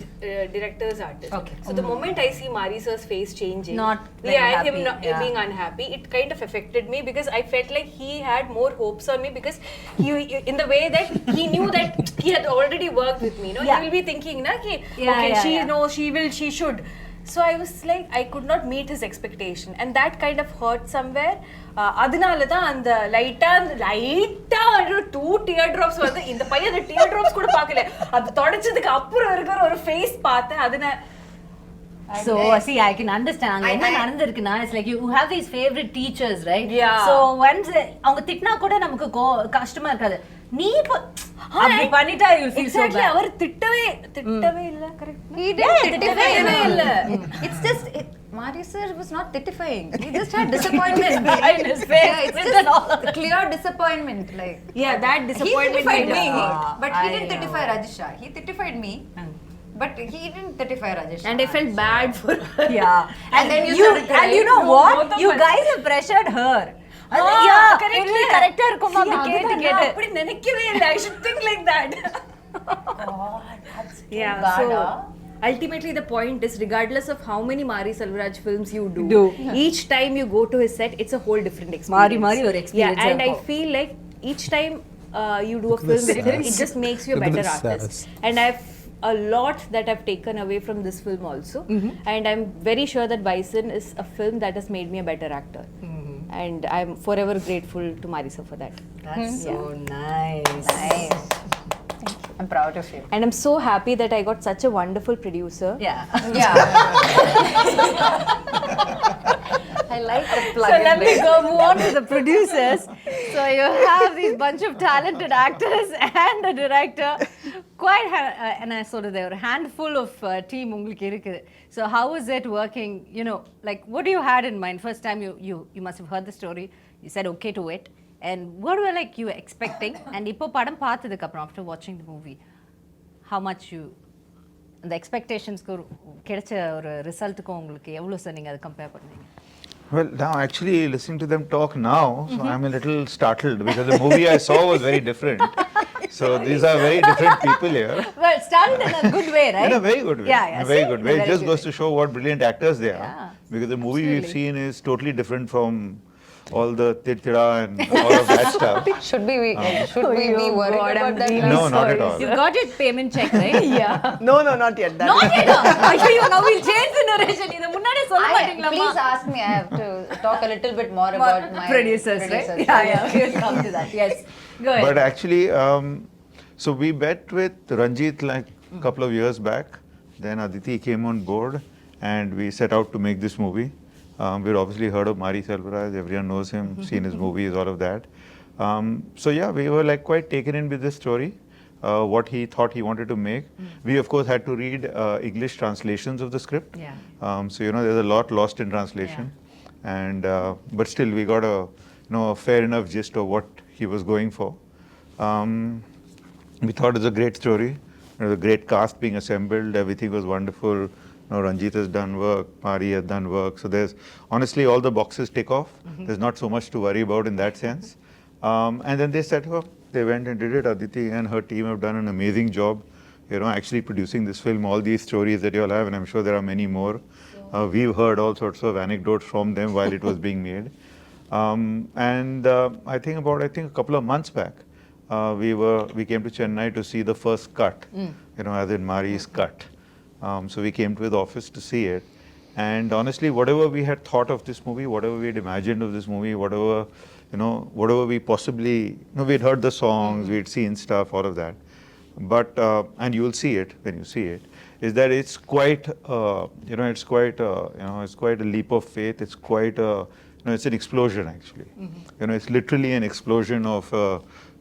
director's artist.
Okay.
So the moment I see Marisel's face changing,
Not very
and him
happy,
being unhappy, it kind of affected me because I felt like he had more hopes on me because he, in the way that he knew that he had already worked with me. No, he will be thinking, na, ki, okay, she should. So I was like, I could not meet his expectation, and that kind of hurt somewhere. அதனால தான் அந்த லைட்டா 2 tear drops வந்து இந்த பையன் அந்த tear drops கூட பார்க்கல. அது தொடச்சதுக்கு அப்புறம் இருக்கிற ஒரு ஃபேஸ் பார்த்தேன். அதனால
So see, I can understand. அங்க என்ன நடந்திருக்குன்னா, it's like you have these favorite teachers, right?
Yeah.
So once அவங்க திட்டினா கூட நமக்கு கஷ்டமா இருக்காது. நீ அப்படி பண்ணிட்டா you feel so
exactly
bad.
அவர் திட்டவே இல்ல. கரெக்ட்.
He didn't.
திட்டவே இல்ல.
It's just Mari sir was not titifying. He just had disappointment
in his face.
Yeah, it's
with an all.
just clear disappointment. Like
Yeah, that
he
disappointment.
titified me,
Yeah.
but he
I
didn't
know.
titify Rajisha. He titified me, but he didn't titify Rajisha.
And I felt bad for her.
Yeah.
And then you
you
started crying.
and you know
No,
what?
both of
You
us.
guys have pressured her.
correct.
கரெக்டா இருக்கும்
See,
அப்படி கேட்டு
அதுதான் நான்
கேட்டு.
அப்படி நினைக்கவே இல்லை. I should think like that. Yeah,
bad,
so
huh?
ultimately the point is, regardless of how many Mariselvaraj films you do,
Do.
each time you go to his set, it's a whole different experience.
மாறி ஒரு experience
Yeah, and I
இருக்கும்.
feel like each time you do a film with him, it just makes you a
Look at
better
the
artist.
sass.
And I've a lot that I've taken away from this film also, and I'm very sure that Bison is a film that has made me a better actor. And I'm forever grateful to Marisa for that.
That's so nice.
Nice. I'm proud of you.
And I'm so happy that I got such a wonderful producer.
Yeah.
Yeah. I like the plug.
So let me go move on to the producers. So you have these bunch of talented actors and a director. And I sort of there were a handful of team உங்களுக்கு இருக்குது. So how was it working? You know, like what do you had in mind? First time you must have heard the story. You said okay to it. And what were like you expecting? And இப்போ படம் பார்த்ததுக்கு அப்புறம் after watching the movie, how much you அந்த எக்ஸ்பெக்டேஷன்ஸ்க்கு கிடைச்ச ஒரு ரிசல்ட்டுக்கும் உங்களுக்கு எவ்வளோ sir நீங்கள் அதை கம்பேர் பண்ணீங்க?
Well, now actually listening to them talk now, so I'm a little startled because the movie I saw was very different. So these are very different people here.
Well, started in a good way, right?
In a very good way.
Yeah, yeah.
In a very
see?
good way.
In a
It
very
just
good
goes to show what brilliant actors they are.
Yeah,
Because the movie we've seen is totally different from all the tira and all of that stuff.
Should we be worried
God, I'm
about that?
really
No, not at all.
You got your payment check, right?
Yeah.
No, not yet. That
Not yet. ஐயோ, now we'll change the narration. இத முன்னாடியே சொல்ல மாட்டீங்களா?
Please ask me. I have to talk a little bit more about my
producers, right? Yeah, we'll come to that. Yes. Go ahead.
But actually, so we met with Ranjit like a couple of years back. Then Aditi came on board and we set out to make this movie. We'd obviously heard of Mariselvaraj, everyone knows him, seen his movies, all of that. So yeah, we were like quite taken in with this story, what he thought he wanted to make. We of course had to read English translations of the script.
Yeah.
So you know, there's a lot lost in translation. And but still we got a fair enough gist of what he was going for. We thought it was a great story. There was a great cast being assembled. Everything was wonderful. Ranjit has done work. Mari has done work. So there's honestly all the boxes tick off. There's not so much to worry about in that sense. And then they set up. They went and did it. Aditi and her team have done an amazing job. Actually producing this film. All these stories that you all have, and I'm sure there are many more. We've heard all sorts of anecdotes from them while it was being made. I think a couple of months back, we came to Chennai to see the first cut, as in Mari's cut. So we came to his office to see it. And honestly, whatever we had thought of this movie, whatever we had imagined of this movie, whatever we possibly, we'd heard the songs, we'd seen stuff, all of that. But, and you will see it when you see it, is that it's quite, it's quite a leap of faith. It's quite it's an explosion actually. It's literally an explosion of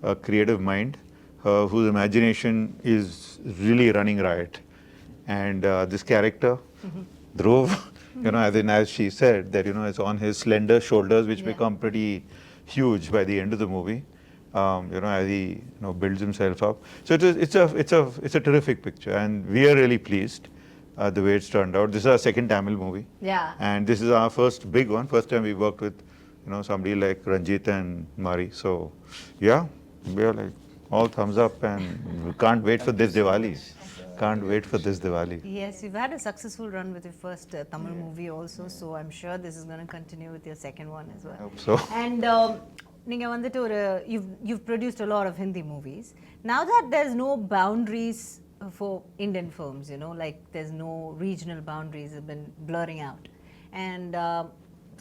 a creative mind whose imagination is really running riot. And this character, Dhruv, as she said, that it's on his slender shoulders, which become pretty huge by the end of the movie. As he builds himself up. So it's a terrific picture, and we are really pleased the way it's turned out. This is our second Tamil movie.
Yeah.
And this is our first big one. First time we worked with somebody like Ranjit and Mari. So yeah, we are like all thumbs up, and we can't wait for this Diwali. Can't wait for this Diwali.
Yes, you've had a successful run with your first Tamil movie also, so I'm sure this is going to continue with your second one as well.
I hope so.
And நீங்க வந்துட்டு ஒரு you've produced a lot of Hindi movies. Now that there's no boundaries for Indian films, like there's no regional boundaries have been blurring out. And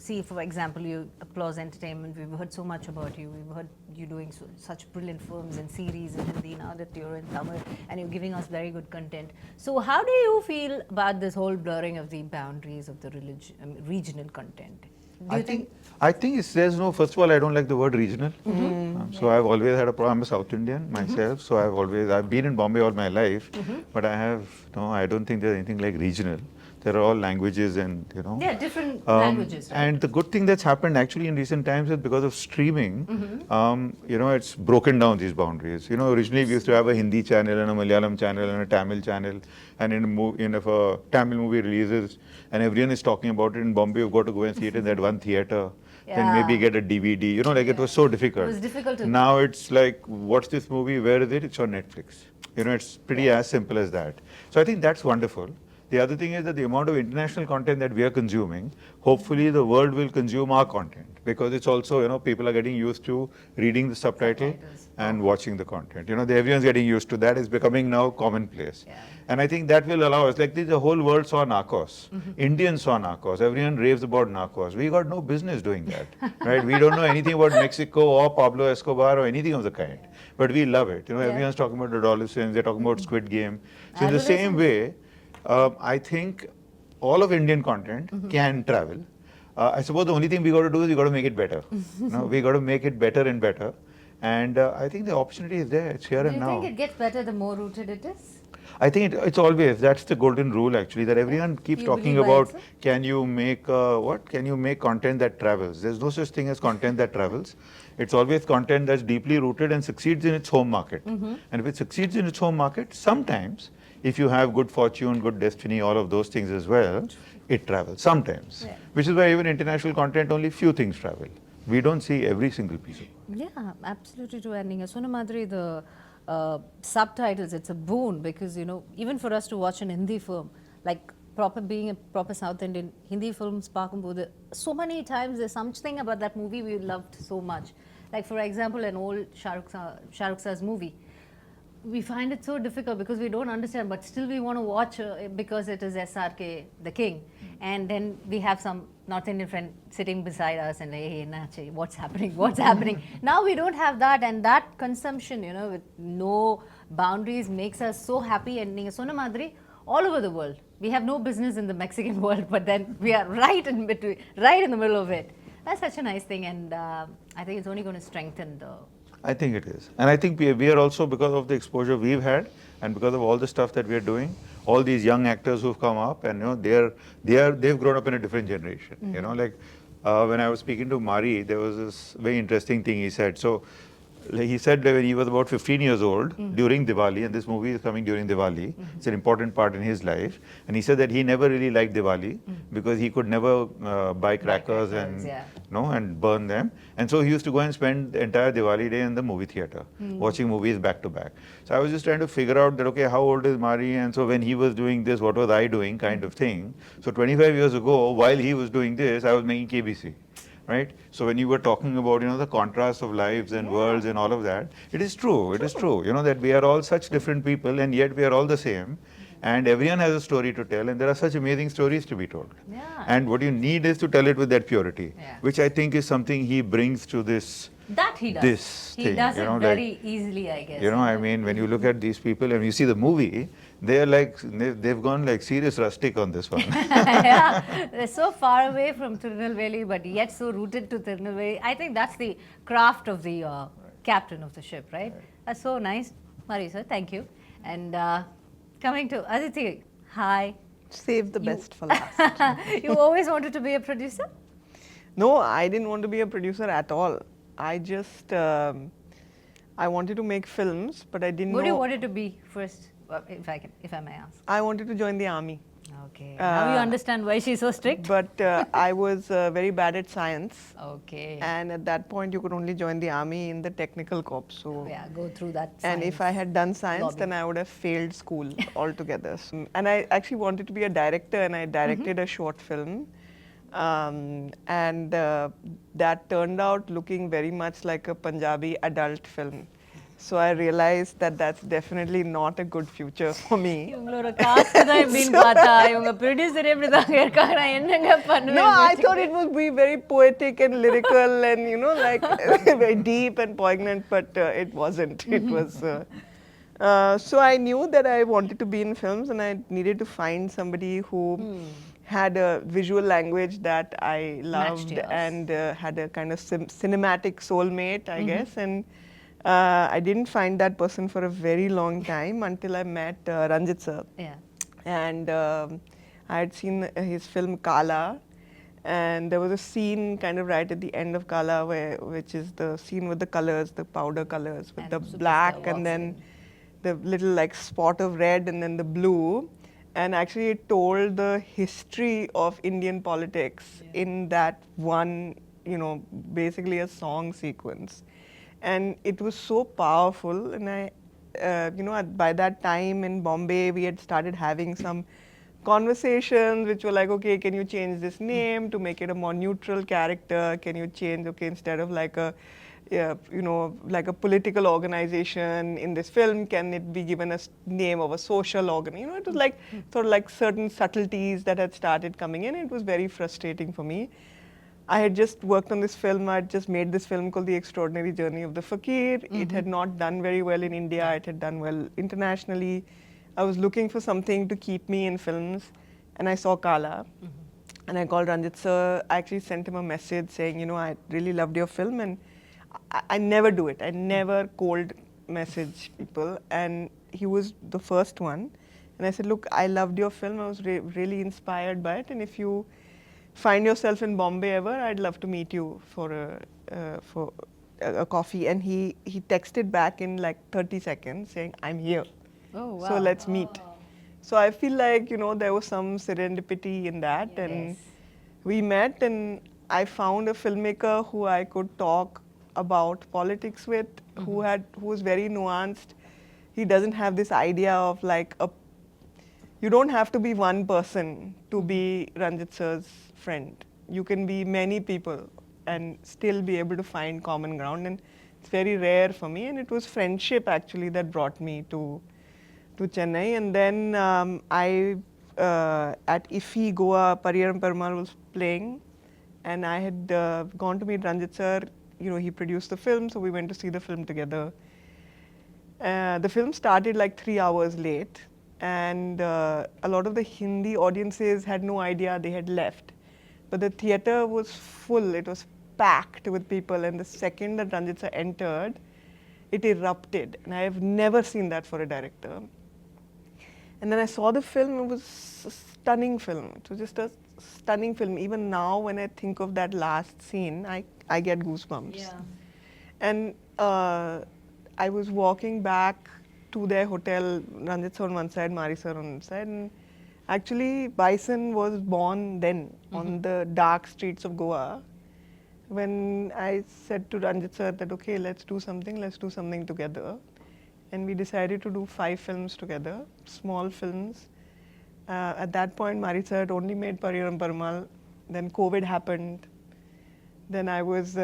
see, for example, you Applause Entertainment, we've heard so much about you. We've heard you doing such brilliant films and series in Hindi. Now that you're in Tamil and you're giving us very good content. So how do you feel about this whole blurring of the boundaries of the regional content?
I think there's no, first of all, I don't like the word regional. So I've always had a problem. I'm a South Indian myself, so I've been in Bombay all my life, but I don't think there's anything like regional. There are all languages and, you know.
Yeah, different languages, right?
And the good thing that's happened actually in recent times is because of streaming, you know, it's broken down these boundaries. You know, originally we used to have a Hindi channel and a Malayalam channel and a Tamil channel, and if a Tamil movie releases and everyone is talking about it in Bombay, you've got to go and see it in that one theater. Then maybe get a DVD. You know, like it was so difficult.
It was difficult to.
Now it's like, what's this movie? Where is it? It's on Netflix. You know, it's pretty as simple as that. So I think that's wonderful. The other thing is that the amount of international content that we are consuming, hopefully the world will consume our content, because it's also, you know, people are getting used to reading the subtitle and watching the content. You know, everyone's getting used to that. It's becoming now commonplace.
Yeah.
And I think that will allow us, like the whole world saw Narcos. Indians saw Narcos. Everyone raves about Narcos. We got no business doing that, right? We don't know anything about Mexico or Pablo Escobar or anything of the kind. But we love it. You know, everyone's talking about adolescents. They're talking about Squid Game. So in the same way, I think all of Indian content can travel. I suppose the only thing we got to do is we got to make it better. You know, we got to make it better and better. And I think the opportunity is there. It's here and now.
Do you think it gets better the more rooted it is?
I think it's always, that's the golden rule actually, that everyone keeps
You
talking
believe by
about,
itself?
can you make what? Can you make content that travels? There's no such thing as content that travels. It's always content that's deeply rooted and succeeds in its home market. And if it succeeds in its home market, sometimes, if you have good fortune, good destiny, all of those things as well, it travels sometimes.
Yeah.
Which is why even international content, only few things travel. We don't see every single piece of it.
Yeah, absolutely true. And Ninga Sona Madri, the subtitles, it's a boon, because, you know, even for us to watch an Hindi film, like being a proper South Indian, Hindi films, so many times there's something about that movie we loved so much. Like, for example, an old Shah Rukh Sir's movie. We find it so difficult because we don't understand, but still we want to watch because it is SRK, the king. And then we have some North Indian friend sitting beside us and like, hey, Nachi, what's happening? What's happening? Now we don't have that, and that consumption, you know, with no boundaries makes us so happy. And Ninga Sona Madri, all over the world. We have no business in the Mexican world, but then we are right in between, right in the middle of it. That's such a nice thing, and I think it's only going to strengthen the.
I think it is. And I think we are also, because of the exposure we've had and because of all the stuff that we are doing, all these young actors who've come up, and, you know, they've grown up in a different generation. You know, like when I was speaking to Mari, there was this very interesting thing he said. So like he said that when he was about 15 years old during Diwali, and this movie is coming during Diwali, it's an important part in his life, and he said that he never really liked Diwali because he could never buy crackers and and burn them, and so he used to go and spend the entire Diwali day in the movie theater watching movies back to back. So I was just trying to figure out that, okay, how old is Mari, and so when he was doing this, what was I doing, kind of thing. So 25 years ago, while he was doing this, I was making KBC. Right? So when you were talking about, you know, the contrast of lives and worlds and all of that, it is true. It is true. You know, that we are all such different people, and yet we are all the same. And everyone has a story to tell, and there are such amazing stories to be told.
Yeah.
And what you need is to tell it with that purity, which I think is something he brings to this.
That he does.
This
he
thing,
does
you
it
know,
very
like,
easily, I guess.
You know, I mean, when you look at these people and you see the movie, they're like, they've gone like serious rustic on this one.
Yeah, they're so far away from Tirunelveli, but yet so rooted to Tirunelveli. I think that's the craft of the captain of the ship, right? That's so nice. Marisa, thank you. And coming to Aditi, hi.
Save the best for last.
You always wanted to be a producer?
No, I didn't want to be a producer at all. I just, I wanted to make films, but I didn't
What
know.
do you wanted to be first, if I may ask?
I wanted to join the army.
Okay. Now you understand why she's so strict?
But I was very bad at science.
Okay.
And at that point, you could only join the army in the technical corps. So
Yeah, go through that.
and if I had done science,
lobby.
then I would have failed school altogether. And I actually wanted to be a director, and I directed a short film. And that turned out looking very much like a Punjabi adult film. So I realized that that's definitely not a good future for me.
இவங்களோட காசு தான் எப்படின்னு பார்த்தா இவங்க producer எப்படி தாங்க இருக்காங்க நான் என்னங்க பண்ணுவேன்
No, I thought it would be very poetic and lyrical and, you know, like very deep and poignant, but it wasn't. It was. So I knew that I wanted to be in films, and I needed to find somebody who had a visual language that I loved and had a kind of cinematic soulmate, I guess. And I didn't find that person for a very long time until I met Ranjit sir.
Yeah.
And I had seen his film Kala, and there was a scene kind of right at the end of Kala which is the scene with the colors, the powder colors, with
And
the
superstar
black
walks
and then the little like spot of red and then the blue. And actually it told the history of Indian politics in that one, basically a song sequence. And it was so powerful. And by that time in Bombay, we had started having some conversations which were like, okay, can you change this name to make it a more neutral character? Can you change, okay, instead of like a, like a political organization in this film, can it be given a name of a social organ? It was like sort of like certain subtleties that had started coming in. It was very frustrating for me. I had just worked on this film. I had just made this film called The Extraordinary Journey of the Fakir. It had not done very well in India. It had done well internationally. I was looking for something to keep me in films, and I saw Kala. And I called Ranjit sir. I actually sent him a message saying, I really loved your film, and I never do it. I never cold message people, and he was the first one. And I said, look, I loved your film. I was really inspired by it, and if you find yourself in Bombay ever, I'd love to meet you for a coffee. And he texted back in like 30 seconds saying, I'm here.
Oh, wow.
So let's meet. So I feel like, there was some serendipity in that. And we met, and I found a filmmaker who I could talk about politics with, who was very nuanced. He doesn't have this idea of like you don't have to be one person to be Ranjit sir's friend. You can be many people and still be able to find common ground, and it's very rare for me. And it was friendship actually that brought me to Chennai. And then at IFFI Goa, Pariyaram Perumal was playing, and I had gone to meet Ranjit sir. He produced the film, so we went to see the film together. The film started like 3 hours late, and a lot of the Hindi audiences had no idea, they had left. But the theatre was full, it was packed with people, and the second that Ranjit sir entered, it erupted. And I have never seen that for a director. And then I saw the film, it was a stunning film. It was just a stunning film. Even now, when I think of that last scene, I get goosebumps.
Yeah.
And I was walking back to their hotel, Ranjit sir on one side, Mari sir on one side. And actually, Bison was born then on the dark streets of Goa. When I said to Ranjit sir that, okay, let's do something together. And we decided to do 5 films together, small films. At that point, Mari sir had only made Pariyaram Perumal. Then COVID happened. Then I was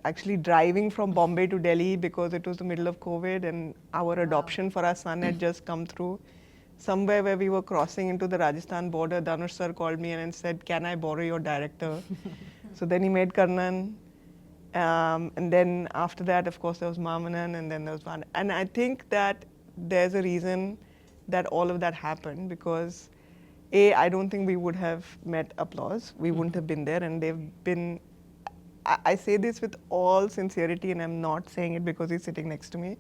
actually driving from Bombay to Delhi because it was the middle of COVID, and our adoption for our son had just come through. Somewhere where we were crossing into the Rajasthan border, Dhanush sir called me and said, can I borrow your director? So then he made Karnan. And then after that, of course, there was Mamanan, and then there was Van. And I think that there's a reason that all of that happened, because I don't think we would have met Applause. We wouldn't have been there, and they've been, I say this with all sincerity, and I'm not saying it because he's sitting next to me,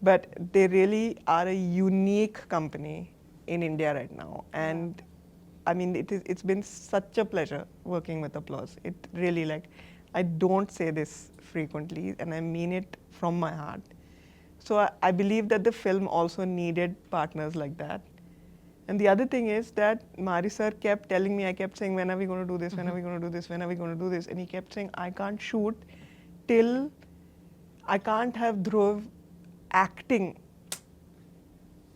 but they really are a unique company in India right now. And I mean, it's been such a pleasure working with Applause. It really, I don't say this frequently, and I mean it from my heart. So I believe that the film also needed partners like that. And the other thing is that Mari sir kept telling me, I kept saying, when are we going to do this, when are we going to do this, when are we going to do this? And he kept saying, I can't shoot till I can't have Dhruv acting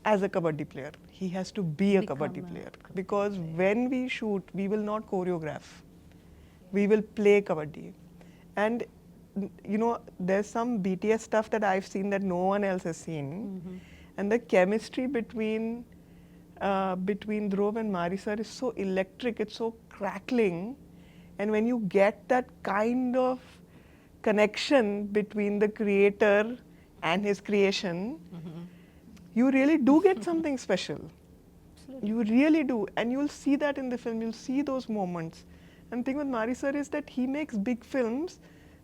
as a kabaddi player. He has to be a kabaddi player. Because when we shoot, we will not choreograph. We will play kabaddi. And there's some BTS stuff that I've seen that no one else has seen. And the chemistry between Dhruv and Mari sir is so electric, it's so crackling. And when you get that kind of connection between the creator and his creation, you really do get something special. You really do. And you'll see that in the film, you'll see those moments. And the thing with Mari sir is that he makes big films,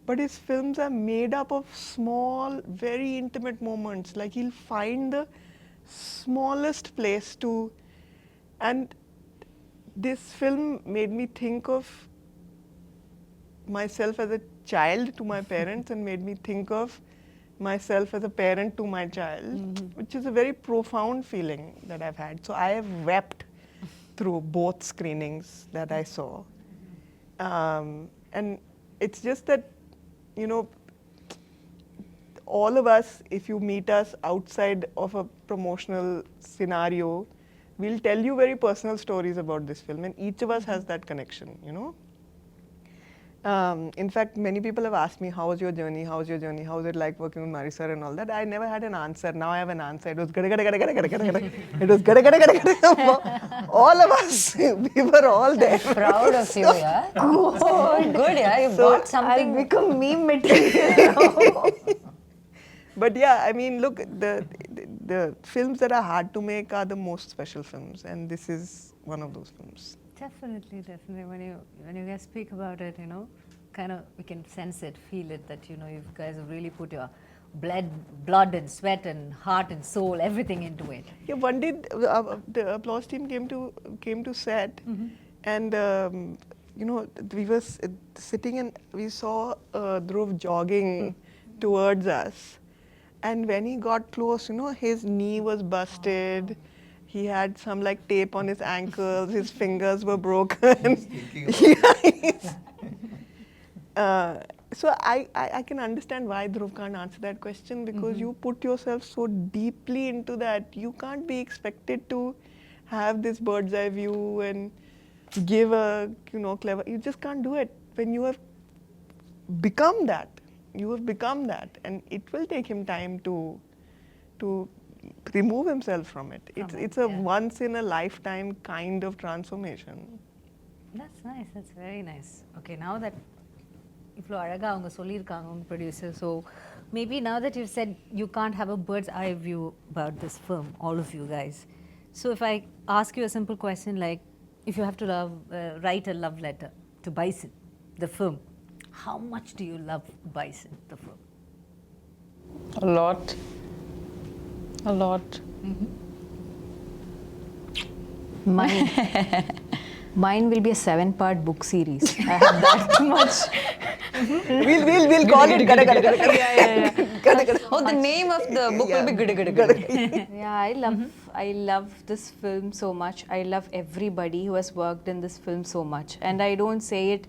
but his films are made up of small, very intimate moments. Like he'll find the smallest place to, and this film made me think of myself as a child to my parents and made me think of myself as a parent to my child, which is a very profound feeling that I've had. So I have wept through both screenings that I saw. And it's just that, you know, all of us, if you meet us outside of a promotional scenario, we'll tell you very personal stories about this film, and each of us has that connection, you know. In fact, many people have asked me, how was your journey? How was your journey? How was it like working with Mari sir and all that? I never had an answer. Now I have an answer. It was gada gada gada gada gada gada gada. It was gada gada gada gada. All of us, we were all there.
Proud of you, yeah. Good, yeah. You got something.
I've become meme material.
But yeah, I mean, look, the films that are hard to make are the most special films, and this is one of those films.
Definitely, definitely. When you guys speak about it, you know, kind of we can sense it, feel it, that, you know, you guys have really put your blood and sweat and heart and soul, everything into it.
Yeah, one day the applause team came to set, and you know, we were sitting and we saw Dhruv jogging towards us, and when he got close, you know, his knee was busted. He had some like tape on his ankles. His fingers were broken. So I can understand why Dhruv can't answer that question, because you put yourself so deeply into that. You can't be expected to have this bird's eye view and give a, you know, clever. You just can't do it when you have become that. You have become that, and it will take him time to remove himself from it. It's a once in a lifetime kind of transformation.
That's nice. That's very nice. Okay, now that இவ்வளோ அழகாக அவங்க சொல்லியிருக்காங்க உங்கள் producer, so maybe now that you've said you can't have a bird's eye view about this film, all of you guys. So if I ask you a simple question like, if you have to write a love letter to Bison, the film, how much do you love Bison, the film?
A lot. A lot.
Mine will be a 7-part book series. I have that much.
We'll call it gada gada gada.
Yeah.
Oh, the name of the book will be Gada Gada Gada.
Yeah, I love this film so much. I love everybody who has worked in this film so much. And I don't say it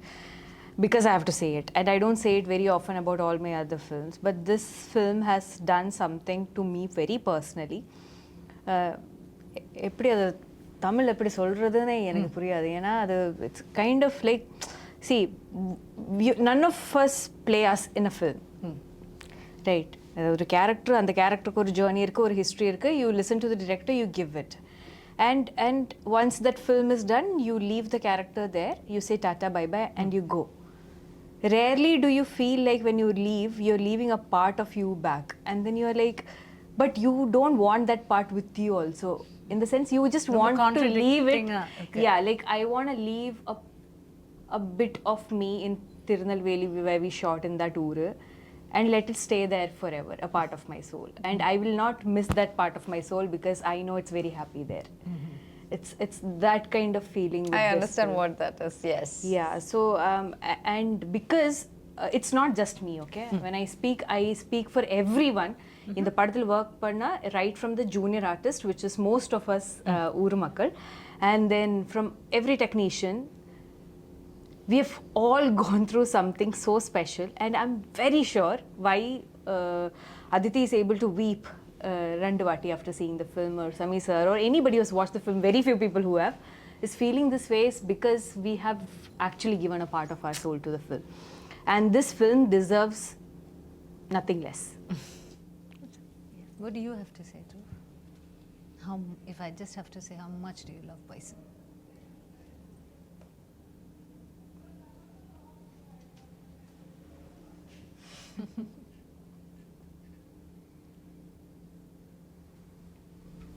because I have to say it. And I don't say it very often about all my other films. But this film has done something to me very personally. எப்படி அது தமிழ் எப்படி சொல்கிறதுன்னு எனக்கு புரியாது. ஏன்னா அது it's kind of like, see, none of us play us in a film. Right. ஒரு character, அந்த கேரக்டருக்கு ஒரு ஜேர்னி இருக்குது, ஒரு ஹிஸ்ட்ரி இருக்குது. You listen to the director, you give it. And once that film is done, you leave the character there, you say tata bye bye and you go. Rarely do you feel like when you leave, you're leaving a part of you back. And then you're like, but you don't want that part with you also. In the sense, you just want to leave it.
Okay.
Yeah, like I want to leave a bit of me in Tirunelveli where we shot in that uru, and let it stay there forever, a part of my soul. And I will not miss that part of my soul because I know it's very happy there. It's that kind of feeling with
I
this
understand
film.
what that is, yes.
Yeah, so and because it's not just me, okay? When I speak for everyone. In the படத்தில் work பண்ணா, right from the junior artist, which is most of us ஊர் மக்கள், and then from every technician, we have all gone through something so special. And I'm very sure why Aditi is able to weep rendu vaati after seeing the film, or Sami sir, or anybody who's watched the film, very few people who have, is feeling this way is because we have actually given a part of our soul to the film. And this film deserves nothing less.
What do you have to say, Dhruv? If I just have to say, how much do you love Bison?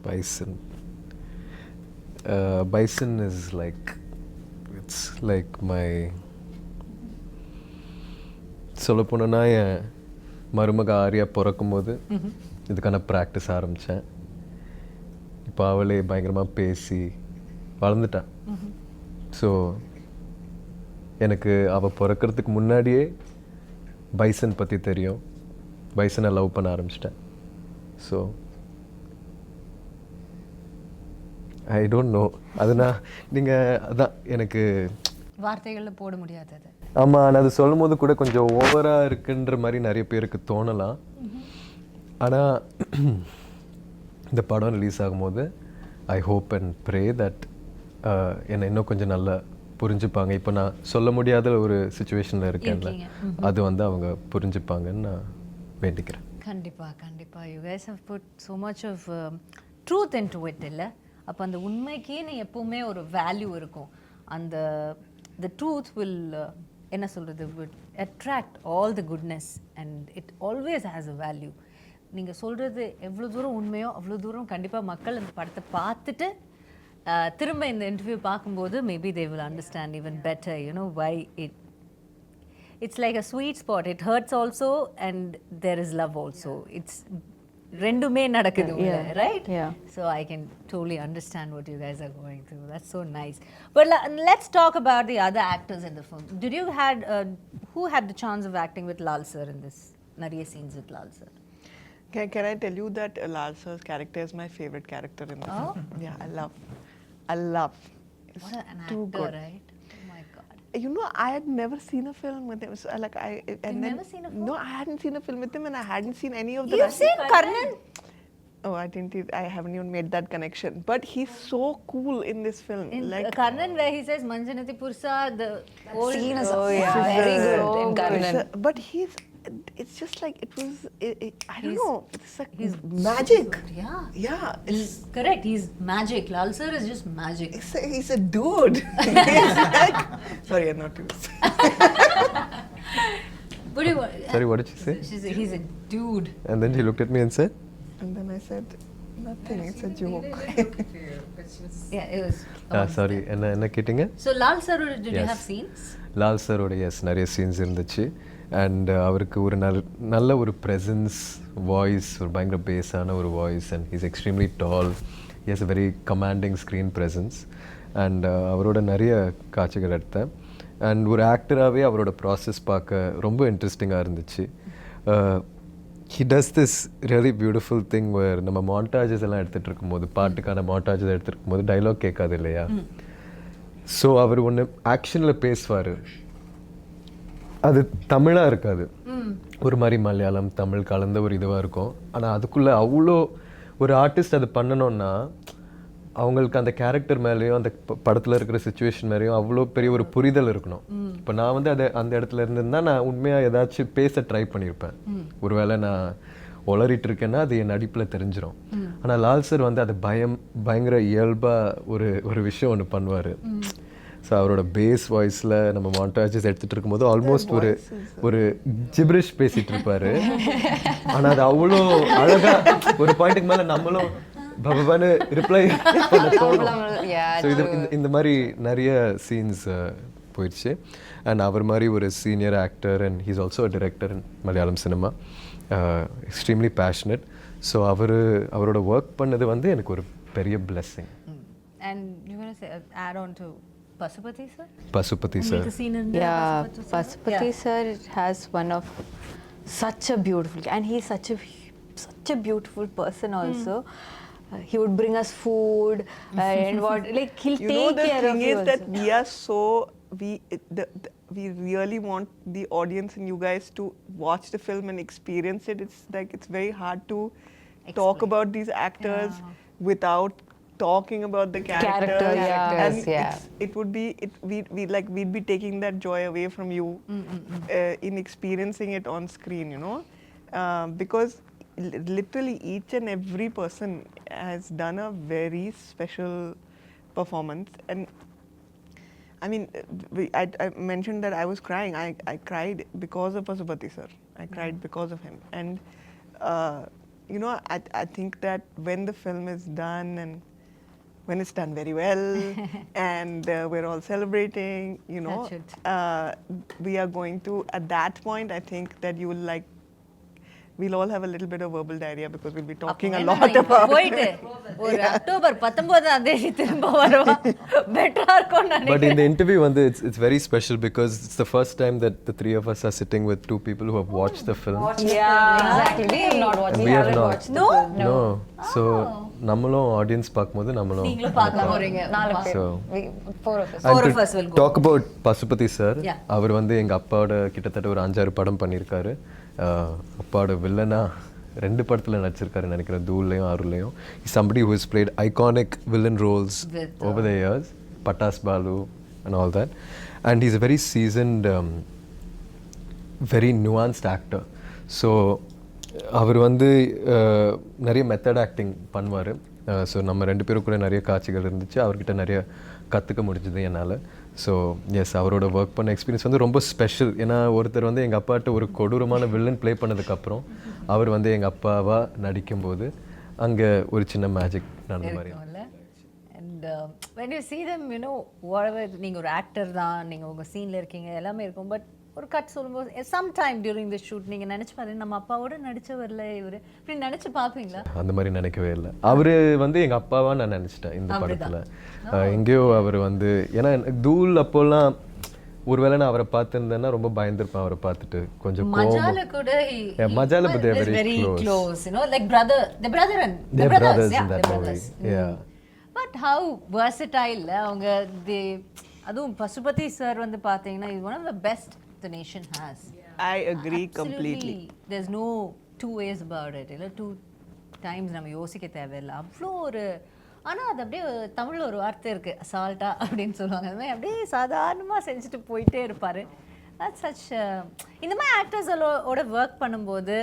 Bison. Bison is like, it's like my, சொல்ல போனோன்னா என் மருமக ஆரியா பிறக்கும்போது இதுக்கான practice ஆரம்பித்தேன். இப்போ அவளே பயங்கரமாக பேசி வளர்ந்துட்டான். ஸோ எனக்கு அவள் பிறக்கிறதுக்கு முன்னாடியே பைசன் பற்றி தெரியும். பைசனை லவ் பண்ண ஆரம்பிச்சிட்டேன். So I don't know. அதுனா நீங்கள் அதான் எனக்கு
வார்த்தைகளில் போட முடியாதது.
ஆமாம், நான் அது சொல்லும் போது கூட கொஞ்சம் ஓவராக இருக்குன்ற மாதிரி நிறைய பேருக்கு தோணலாம். ஆனால் இந்த படம் ரிலீஸ் ஆகும்போது I hope and pray that என்னை இன்னும் கொஞ்சம் நல்லா புரிஞ்சுப்பாங்க. இப்போ நான் சொல்ல முடியாத ஒரு சுச்சுவேஷனில் இருக்கேன்ல, அது வந்து அவங்க புரிஞ்சுப்பாங்கன்னு நான் வேண்டிக்கிறேன்.
கண்டிப்பாக கண்டிப்பாக. You guys have put so much of truth into it இல்லை? அப்போ அந்த உண்மைக்குன்னு எப்போவுமே ஒரு வேல்யூ இருக்கும். அந்த the truth will என்ன சொல்கிறது, would attract all the goodness and it always has a value. நீங்கள் சொல்கிறது எவ்வளோ தூரம் உண்மையோ அவ்வளோ தூரம் கண்டிப்பாக மக்கள் இந்த படத்தை பார்த்துட்டு திரும்ப இந்த இன்டர்வியூ பார்க்கும்போது maybe they will understand even better, you know, why it's like a sweet spot. It hurts also and there is love also. It's ரெண்டுமே நடக்குது, right?
Yeah.
So I can totally understand what you guys are going through. That's so nice. But let's talk about the other actors in the film. Did you who had the chance of acting with Lal sir in this? Nariya scenes with Lal sir.
Can I tell you that Lal sir's character is my favorite character in the film? Yeah, I love. It's
What an
too
actor,
good.
right? Oh my God.
You know, I had never seen a film with him. So, like
never seen a film?
No, I hadn't seen a film with him, and I hadn't seen any of the.
You've seen Karnan?
Oh, I haven't even made that connection. But he's so cool in this film.
In
Like
Karnan, where he says Manjanati Pursa, the old
Scene is
yeah, very good in Karnan.
But it's just like it was. I don't know. It's like magic.
Yeah.
Yeah,
He's correct. He's magic. Lal sir is just magic.
he's a dude. He's like, sorry, I'm not used.
But you,
Sorry, what did she say?
he's a dude.
And then she looked at me and said,
And then I said, nothing. It's a joke.
Yeah, it was.
Sorry, என்ன கேட்டிங்க?
So Lal sir, did you
Yes.
have scenes?
Lal சரோட நிறைய scenes இருந்துச்சு. And அவருக்கு ஒரு நல்ல ஒரு presence, voice, ஒரு பயங்கர பேஸான ஒரு voice. And he's extremely tall. He has a very commanding screen presence. அண்ட் அவரோட நிறைய காட்சிகள் எடுத்தேன். அண்ட் ஒரு ஆக்டராகவே அவரோட ப்ராசஸ் பார்க்க ரொம்ப இன்ட்ரெஸ்டிங்காக இருந்துச்சு. He does this really beautiful thing where நம்ம மாண்டாஜஸ் எல்லாம் எடுத்துகிட்டு இருக்கும்போது, பாட்டுக்கான மாண்டாஜஸ் எடுத்துகிட்டு இருக்கும்போது டைலாக் கேட்காது இல்லையா? ஸோ அவர் ஒன்று ஆக்ஷனில் பேசுவார், அது தமிழாக இருக்காது, ஒரு மாதிரி மலையாளம் தமிழ் கலந்த ஒரு இதுவாக இருக்கும். ஆனால் அதுக்குள்ளே அவ்வளோ ஒரு ஆர்டிஸ்ட் அது பண்ணணும்னா அவங்களுக்கு அந்த கேரக்டர் மேலேயும் அந்த படத்தில் இருக்கிற சுச்சுவேஷன் மேலேயும் அவ்வளோ பெரிய ஒரு புரிதல் இருக்கணும். இப்போ நான் வந்து அந்த இடத்துல இருந்திருந்தால் நான் உண்மையாக ஏதாச்சும் பேச ட்ரை பண்ணியிருப்பேன். ஒருவேளை நான் உளறிட்டு இருக்கேன்னா அது என் நடிப்பில் தெரிஞ்சிடும். ஆனால் லால் சார் வந்து அது பயங்கர இயல்பாக ஒரு விஷயம் ஒன்று பண்ணுவார். ஸோ அவரோட பேஸ் வாய்ஸில் நம்ம மாண்டாஜஸ் எடுத்துகிட்டு இருக்கும்போது ஆல்மோஸ்ட் ஒரு ஜிப்ரிஷ் பேசிகிட்டு இருப்பார். ஆனால் அது அவ்வளோ அழகாக ஒரு பாயிண்ட்டுக்கு மேலே நம்மளும் பபான்னு ரிப்ளை பண்ண தோணும். ஸோ இந்த மாதிரி நிறைய சீன்ஸ் போயிடுச்சு. அண்ட் அவர் மாதிரி ஒரு senior actor and he's also a director in Malayalam cinema, extremely passionate. So அவரோட ஒர்க் பண்ணது வந்து எனக்கு ஒரு பெரிய blessing.
And you want to say add on to Pasupathi sir?
Pasupathi sir.
Yeah, Pasupathi sir has one of such a beautiful, and he's such a beautiful person also. He would bring us food and what, like he'll take care of you.
The thing is that
also.
we are so we really want the audience and you guys to watch the film and experience it. It's like it's very hard to talk about these actors without talking about the characters. And it would be we'd be taking that joy away from you in experiencing it on screen, you know, because literally each and every person has done a very special performance. And I mean, I mentioned that I was crying. I cried because of Pasupathi sir. I cried because of him. And you know, I think that when the film is done and when it's done very well and we're all celebrating, you know, we are going to, at that point, I think that you will like we'll all have a little bit of verbal diarrhea because we'll be talking a
என்ன
lot
இப்ப
about
போயிட்டு ஒரு October 19ஆம் தேதி திரும்ப வருவா பெட்டரா இருக்கும்
But
நினைக்கிறேன்.
in the interview, it's very special because it's the first time that the three of us are sitting with two people who have watched the film.
Exactly. We have not watched.
And
We
we have
haven't
not.
watched the film.
No. So நம்மளும் audience பார்க்கும்போது நம்மளும்
நீங்களும் பார்க்க போறீங்க.
நாலு பேர்.
So
Four of us.
Four
And
of
to
us will go.
talk about Pasupathi sir,
Yeah.
அவர் வந்து எங்க அப்பாவோட கிட்டத்தட்ட ஒரு 5-6 படம் பண்ணியிருக்காரு. அப்பாவோட வில்லனா 2 படத்துல நடிச்சிருக்காரு நினைக்கிறேன், தூள்லையும் ஆறுலையும். Somebody who has played iconic villain roles over the years, Patas Balu and all that. And he's a very seasoned, very nuanced actor. So அவர் வந்து நிறைய மெத்தட் ஆக்டிங் பண்ணுவார். ஸோ நம்ம 2 பேரும் கூட நிறைய காட்சிகள் இருந்துச்சு, அவர்கிட்ட நிறைய கற்றுக்க முடிஞ்சது என்னால். ஸோ எஸ், அவரோட ஒர்க் பண்ண எக்ஸ்பீரியன்ஸ் வந்து ரொம்ப ஸ்பெஷல். ஏன்னா ஒருத்தர் வந்து எங்கள் அப்பாட்ட ஒரு கொடூரமான வில்லன் ப்ளே பண்ணதுக்கப்புறம் அவர் வந்து எங்கள் அப்பாவாக நடிக்கும்போது அங்கே ஒரு சின்ன மேஜிக் நடந்த மாதிரி.
And when you see them, you know, whatever, நீங்க ஒரு ஆக்டர் தான், நீங்க உங்க சீன்ல இருக்கீங்க, எல்லாமே இருக்கும். பட் ஒரு கட் சொல்லும்போது சம்டைம் டியூரிங் தி ஷூட் நீங்க நினைச்சு பாருங்க, நம்ம அப்பாவோட நடிச்சவர்ல இவரு, இப்படி நினைச்சு பாப்பீங்களா?
அந்த மாதிரி நினைக்கவே இல்லை. அவரு வந்து எங்க அப்பாவா நான் நினைச்சிட்டேன் இந்த படத்துல. எங்கேயோ அவர் வந்து, ஏன்னா தூள் அப்போல்லாம் ஒருவேளை நான் அவரை பார்த்திருந்தேன்னா ரொம்ப பயந்துருப்பேன். அவரை பார்த்துட்டு கொஞ்சம்
மஜால கூட
மஜால but they are
very
very
close, you know, like the brother and the
They're brothers
yeah,
in that
they're
movie.
brothers.
Yeah.
But how versatile அவங்க அதுவும் பசுபதி சார் வந்து பாத்தீங்கன்னா is one of the best the nation has.
I agree completely.
There's no two ways about it. இல்ல two times நம்ம யோசிக்க தேவையில்லை. அவ்வளோ ஒரு, ஆனா அது அப்படியே தமிழ்ல ஒரு வார்த்தை இருக்கு, அசால்ட்டா அப்படின்னு சொல்லுவாங்க. அது மாதிரி அப்படியே சாதாரணமா செஞ்சுட்டு போயிட்டே இருப்பாரு. That's such இந்த மாதிரி ஆக்டர்ஸோட ஒர்க் பண்ணும்போது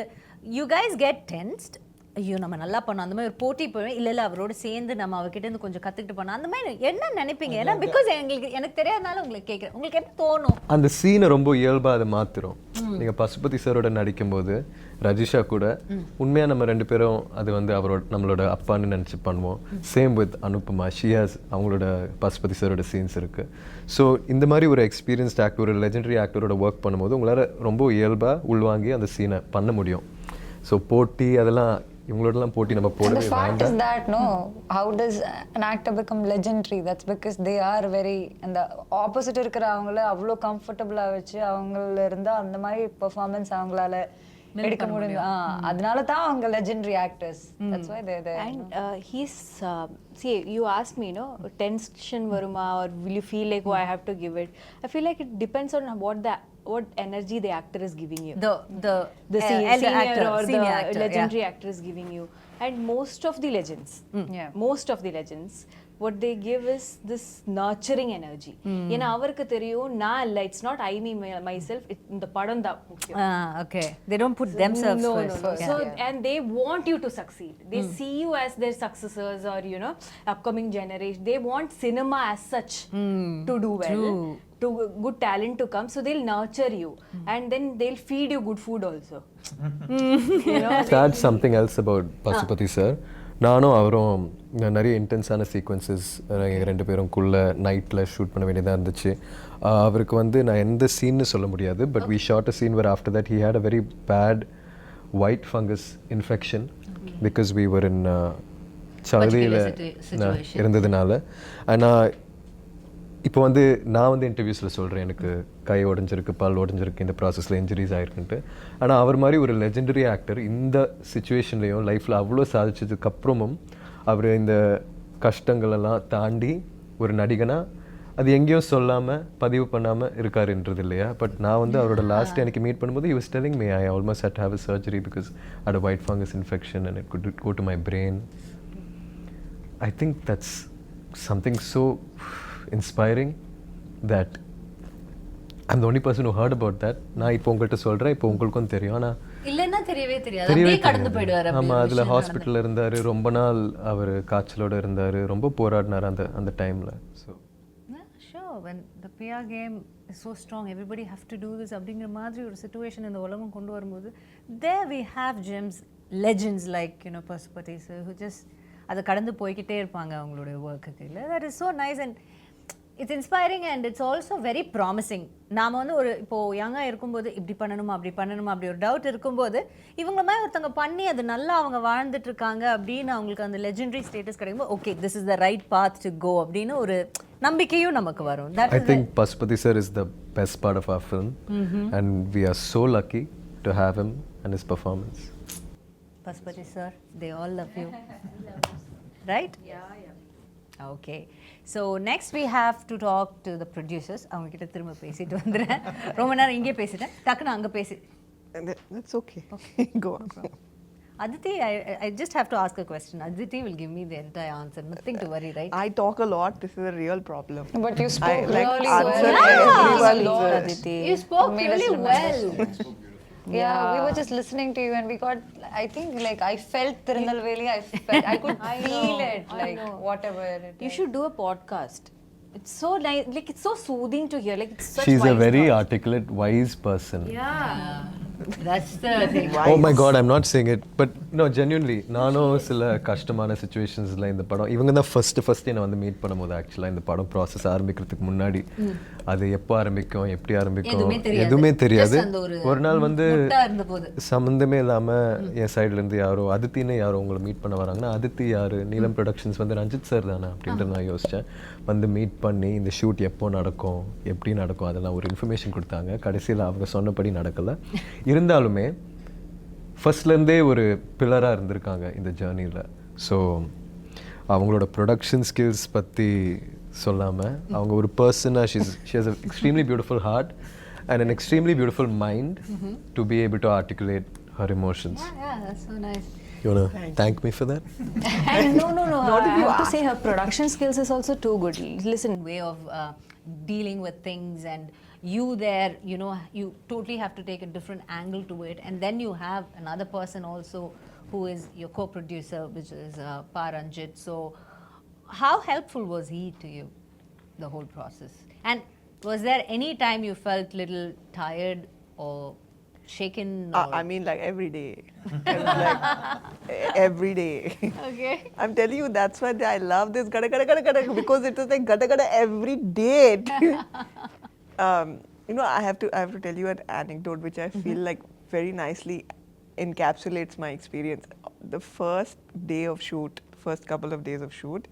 you guys get tensed. ஐயோ நம்ம நல்லா பண்ணோம், அந்த மாதிரி ஒரு போட்டி போய் இல்லை அவரோட சேர்ந்து நம்ம அவர்கிட்ட இருந்து கொஞ்சம் கற்றுக்கிட்டு பண்ணோம், அந்த மாதிரி என்ன நினைப்பீங்க? ஏன்னா பிகாஸ் எனக்கு தெரியாதனால உங்களுக்கு கேட்குறேன், உங்களுக்கு எப்படி தோணும்?
அந்த சீனை ரொம்ப இயல்பாக அதை மாத்திரும். நீங்கள் பசுபதி சாரோட நடிக்கும்போது ரஜிஷா கூட உண்மையாக நம்ம 2 பேரும் அது வந்து அவரோட நம்மளோட அப்பான்னு நினச்சி பண்ணுவோம். சேம் வித் அனுப்பமா, ஷியாஸ், அவங்களோட பசுபதி சாரோட சீன்ஸ் இருக்குது. ஸோ இந்த மாதிரி ஒரு எக்ஸ்பீரியன்ஸ்ட் ஆக்டர், ஒரு லெஜெண்டரி ஆக்டரோட ஒர்க் பண்ணும்போது உங்களால் ரொம்ப இயல்பாக உள்வாங்கி அந்த சீனை பண்ண முடியும். ஸோ போட்டி அதெல்லாம் இவங்களோடலாம் போட்டி நம்ம போடவே
The fact
வேண்டாம்.
is that, no, how does an actor become legendary? That's because they are very, and the opposite இருக்கிற அவங்கள அவ்வளோ கம்ஃபர்டபுளாக வச்சு அவங்கள இருந்தா அந்த மாதிரி பெர்ஃபார்மன்ஸ் அவங்களால எடுக்க முடியும். அதனால தான் அவங்க legendary actors. That's why they're there.
And he's see, you asked me, tension varuma, or will you feel like, oh, I have to give it? I feel like it depends on what energy the actor is giving you. The senior actor or the legendary actor is giving you. And most of the legends, what they give is this nurturing energy. ஏன்னா அவருக்கு தெரியும் நான் இல்லை, it's not I me myself, இந்த படம் தான் முக்கியம்.
Okay, they don't put themselves first.
No. So and they want you to succeed. They see you as their successors or upcoming generation. They want cinema as such to do well. To good talent to come, so they'll nurture you and then they'll feed you good food also.
That's something else about Pasupathi sir. நானும் அவரும் நிறைய இன்டென்ஸான sequences எங்கள் 2 பேரும்குள்ளே நைட்டில் shoot பண்ண வேண்டியதாக இருந்துச்சு. அவருக்கு வந்து நான் எந்த சீன்னு சொல்ல முடியாது, but we shot a scene where after that he had a very bad white fungus infection because we were in சளதியில் இருந்ததுனால. ஆனால் இப்போ வந்து நான் வந்து இன்டர்வியூஸில் சொல்கிறேன் எனக்கு கை உடஞ்சிருக்கு, பல் உடஞ்சிருக்கு, இந்த ப்ராசஸில் இன்ஜுரிஸ் ஆகிருக்குன்ட்டு. ஆனால் அவர் மாதிரி ஒரு லெஜெண்டரி ஆக்டர் இந்த சுச்சுவேஷன்லேயும் லைஃப்பில் அவ்வளோ சாதிச்சதுக்கப்புறமும் அவர் இந்த கஷ்டங்களெல்லாம் தாண்டி ஒரு நடிகனாக அது எங்கேயும் சொல்லாமல் பதிவு பண்ணாமல் இருக்காருன்றது இல்லையா. பட் நான் வந்து அவரோட லாஸ்ட் எனக்கு மீட் பண்ணும்போது he was telling me I almost had to have a surgery because I had a white fungus infection and it could go to my brain. I think that's something so inspiring that I'm the only person who heard about that. நான் இப்போ உங்கள்கிட்ட சொல்கிறேன், இப்போ உங்களுக்கும் தெரியும். ஆனால்
இல்லைன்னா தெரியவே தெரியாது, அப்படியே கடந்து போயிடுவார்.
ஆமாம், அதில் ஹாஸ்பிட்டலில் இருந்தார், ரொம்ப நாள் அவர் காய்ச்சலோடு இருந்தார், ரொம்ப போராடினார் அந்த டைமில். So
sure, when the PR game is so strong, everybody have to do this அப்படிங்கிற மாதிரி ஒரு சிச்சுவேஷன் இந்த உலகம் கொண்டு வரும்போது there we have gems, legends like Pasupathi sir who just அதை கடந்து போய்கிட்டே இருப்பாங்க அவங்களுடைய ஒர்க்குக்கு. இல்லை, that is so nice. And it's inspiring and it's also very promising. நாம் வந்து ஒரு இப்போது யங்காக இருக்கும்போது இப்படி பண்ணணுமா அப்படி ஒரு டவுட் இருக்கும்போது இவங்கள மாதிரி ஒருத்தவங்க பண்ணி அது நல்லா அவங்க வாழ்ந்துட்டு இருக்காங்க அப்படின்னு அவங்களுக்கு அந்த லெஜெண்டரி ஸ்டேட்டஸ் கிடைக்கும்போது okay this is the right path to go அப்படின்னு ஒரு நம்பிக்கையும் நமக்கு வரும்.
I think Pasupathi sir is the best part of our film, and we are so lucky to have him and his performance.
Pasupathi sir, they all love you. Right? Okay. So next we have to talk to the producers. அவங்க கிட்ட திரும்ப பேசிட்டு வந்துறேன். ரொம்ப நேரம் இங்கே பேசிட்டேன். டக்குன்னு அங்க பேசி.
That's okay. Go on.
Aditi, I just have to ask a question. Aditi will give me the entire answer. Nothing to worry, right?
I talk a lot. This is a real problem.
But you spoke
like
really
answer
well.
everyone's,
Aditi.
You spoke
Made us
really
remember.
well.
Yeah, we were just listening to you and we got, I think like I felt Tirunelveli, I could feel it, like whatever it
You
is.
should do a podcast. It's so nice, like it's so soothing to hear. Like it's such
She's a
wise
very
thoughts.
articulate, wise person.
Yeah.
That's the thing.
Oh my god, I'm not saying it, but no, genuinely நானும் சில கஷ்டமான சிச்சுவேஷன்ஸில் இந்த படம் இவங்க தான் first என்னை வந்து meet பண்ணும்போது ஆக்சுவலாக இந்த படம் ப்ராசஸ் ஆரம்பிக்கிறதுக்கு முன்னாடி அது எப்போ ஆரம்பிக்கும் எப்படி ஆரம்பிக்கும் எதுவுமே தெரியாது. ஒரு நாள் வந்து சம்மந்தமே இல்லாமல் என் சைட்லேருந்து யாரோ அதித்தின்னு யாரோ உங்களை மீட் பண்ண வராங்கன்னா அதித்தி யார் நீலம் ப்ரொடக்ஷன்ஸ் வந்து ரஞ்சித் சார் தானே அப்படின்ட்டு நான் யோசித்தேன். வந்து மீட் பண்ணி இந்த ஷூட் எப்போ நடக்கும் எப்படி நடக்கும் அதெல்லாம் ஒரு இன்ஃபர்மேஷன் கொடுத்தாங்க. கடைசியில் அவங்க சொன்னபடி நடக்கலை. இருந்தாலுமே ஃபர்ஸ்ட்லேருந்தே ஒரு பில்லராக இருந்திருக்காங்க இந்த ஜேர்னியில். ஸோ அவங்களோட ப்ரொடக்ஷன் ஸ்கில்ஸ் பற்றி சொல்லாமல் அவங்க ஒரு பர்சனாக she has a extremely beautiful heart and an extremely beautiful mind to be able to articulate her emotions.
Yeah, that's so nice.
You want to thank me for that?
And no. I have to say her production skills is also too good. Listen,
Way of dealing with things, and you there, you know, you totally have to take a different angle to it, and then you have another person also who is your co-producer, which is Paranjit. So how helpful was he to you, the whole process? And was there any time you felt little tired or shaken? Or
I mean, like every day. It was like every day.
Okay.
I'm telling you, that's why I love this gada gada gada gada because it was like gada gada every day. You know, I have to tell you an anecdote which I feel like very nicely encapsulates my experience. The first day of shoot, first couple of days of shoot,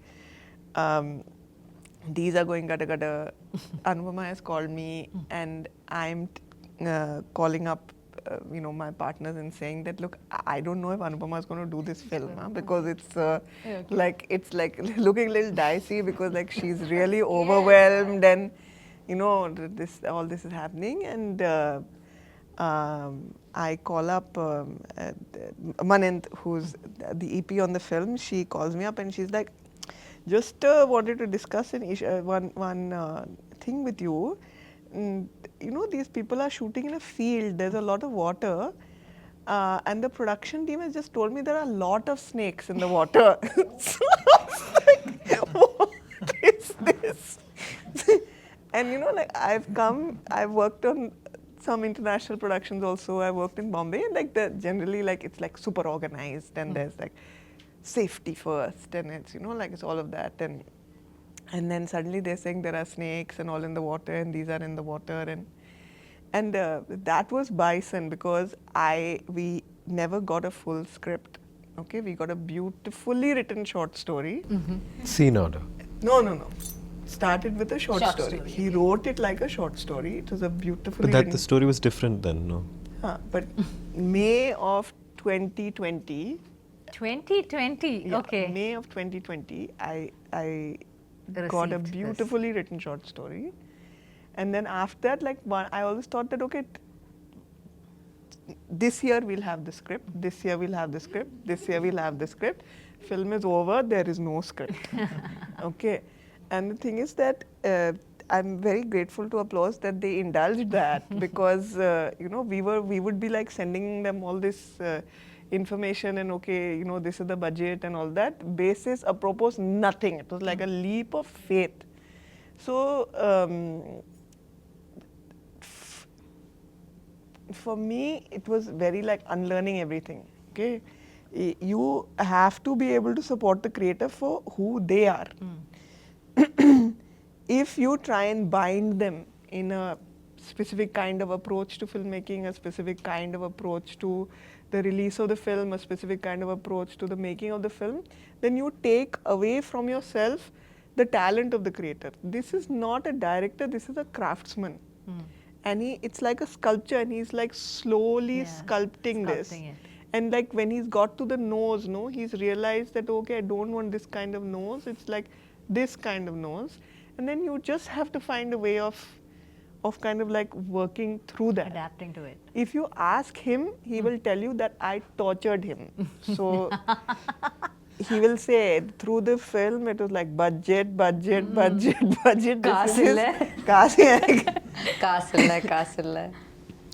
these are going gada gada. Anupama has called me and I'm calling up you know, my partners and saying that, look, I don't know if Anupama is going to do this film because it's like looking a little dicey because like she's really overwhelmed and you know all this is happening and I call up Manent, who's the EP on the film. She calls me up and she's like, just wanted to discuss one thing with you. You know, these people are shooting in a field. There's a lot of water, and the production team has just told me there are a lot of snakes in the water. So I was like, what is this? And you know, like I've worked on some international productions also. I worked in Bombay, and like generally like it's like super organized, and there's like safety first, and it's you know like it's all of that, and then suddenly they're saying there are snakes and all in the water, and these are in the water, and that was Bison because we never got a full script. Okay, we got a beautifully written short story.
Scene order.
No. Started with a short story. He wrote it like a short story. It was a beautifully
But
written.
the story was different then, no?
But May of 2020.
2020.
Yeah,
Okay.
May of 2020, I got a
Received
beautifully written short story, and then after that, like I always thought that okay, this year we'll have the script. This year we'll have the script. This year we'll have the script. Film is over. There is no script. Okay, and the thing is that I'm very grateful to Applause that they indulged that because you know we would be like sending them all this. Information and okay, you know, this is the budget and all that. Basis, apropos, nothing. It was like a leap of faith. So, for me, it was very like unlearning everything. Okay, you have to be able to support the creator for who they are. if you try and bind them in a specific kind of approach to filmmaking, a specific kind of approach to the release of the film, a specific kind of approach to the making of the film, then you take away from yourself the talent of the creator. This is not a director, this is a craftsman. And it's like a sculpture, and he's like slowly sculpting this.
it.
And like when he's got to the nose, no, he's realized that, okay, I don't want this kind of nose, it's like this kind of nose. And then you just have to find a way of kind of like working through that.
Adapting to it.
If you ask him, he will tell you that I tortured him. So he will say through the film it was like budget.
Kaasilla.
Kaasilla.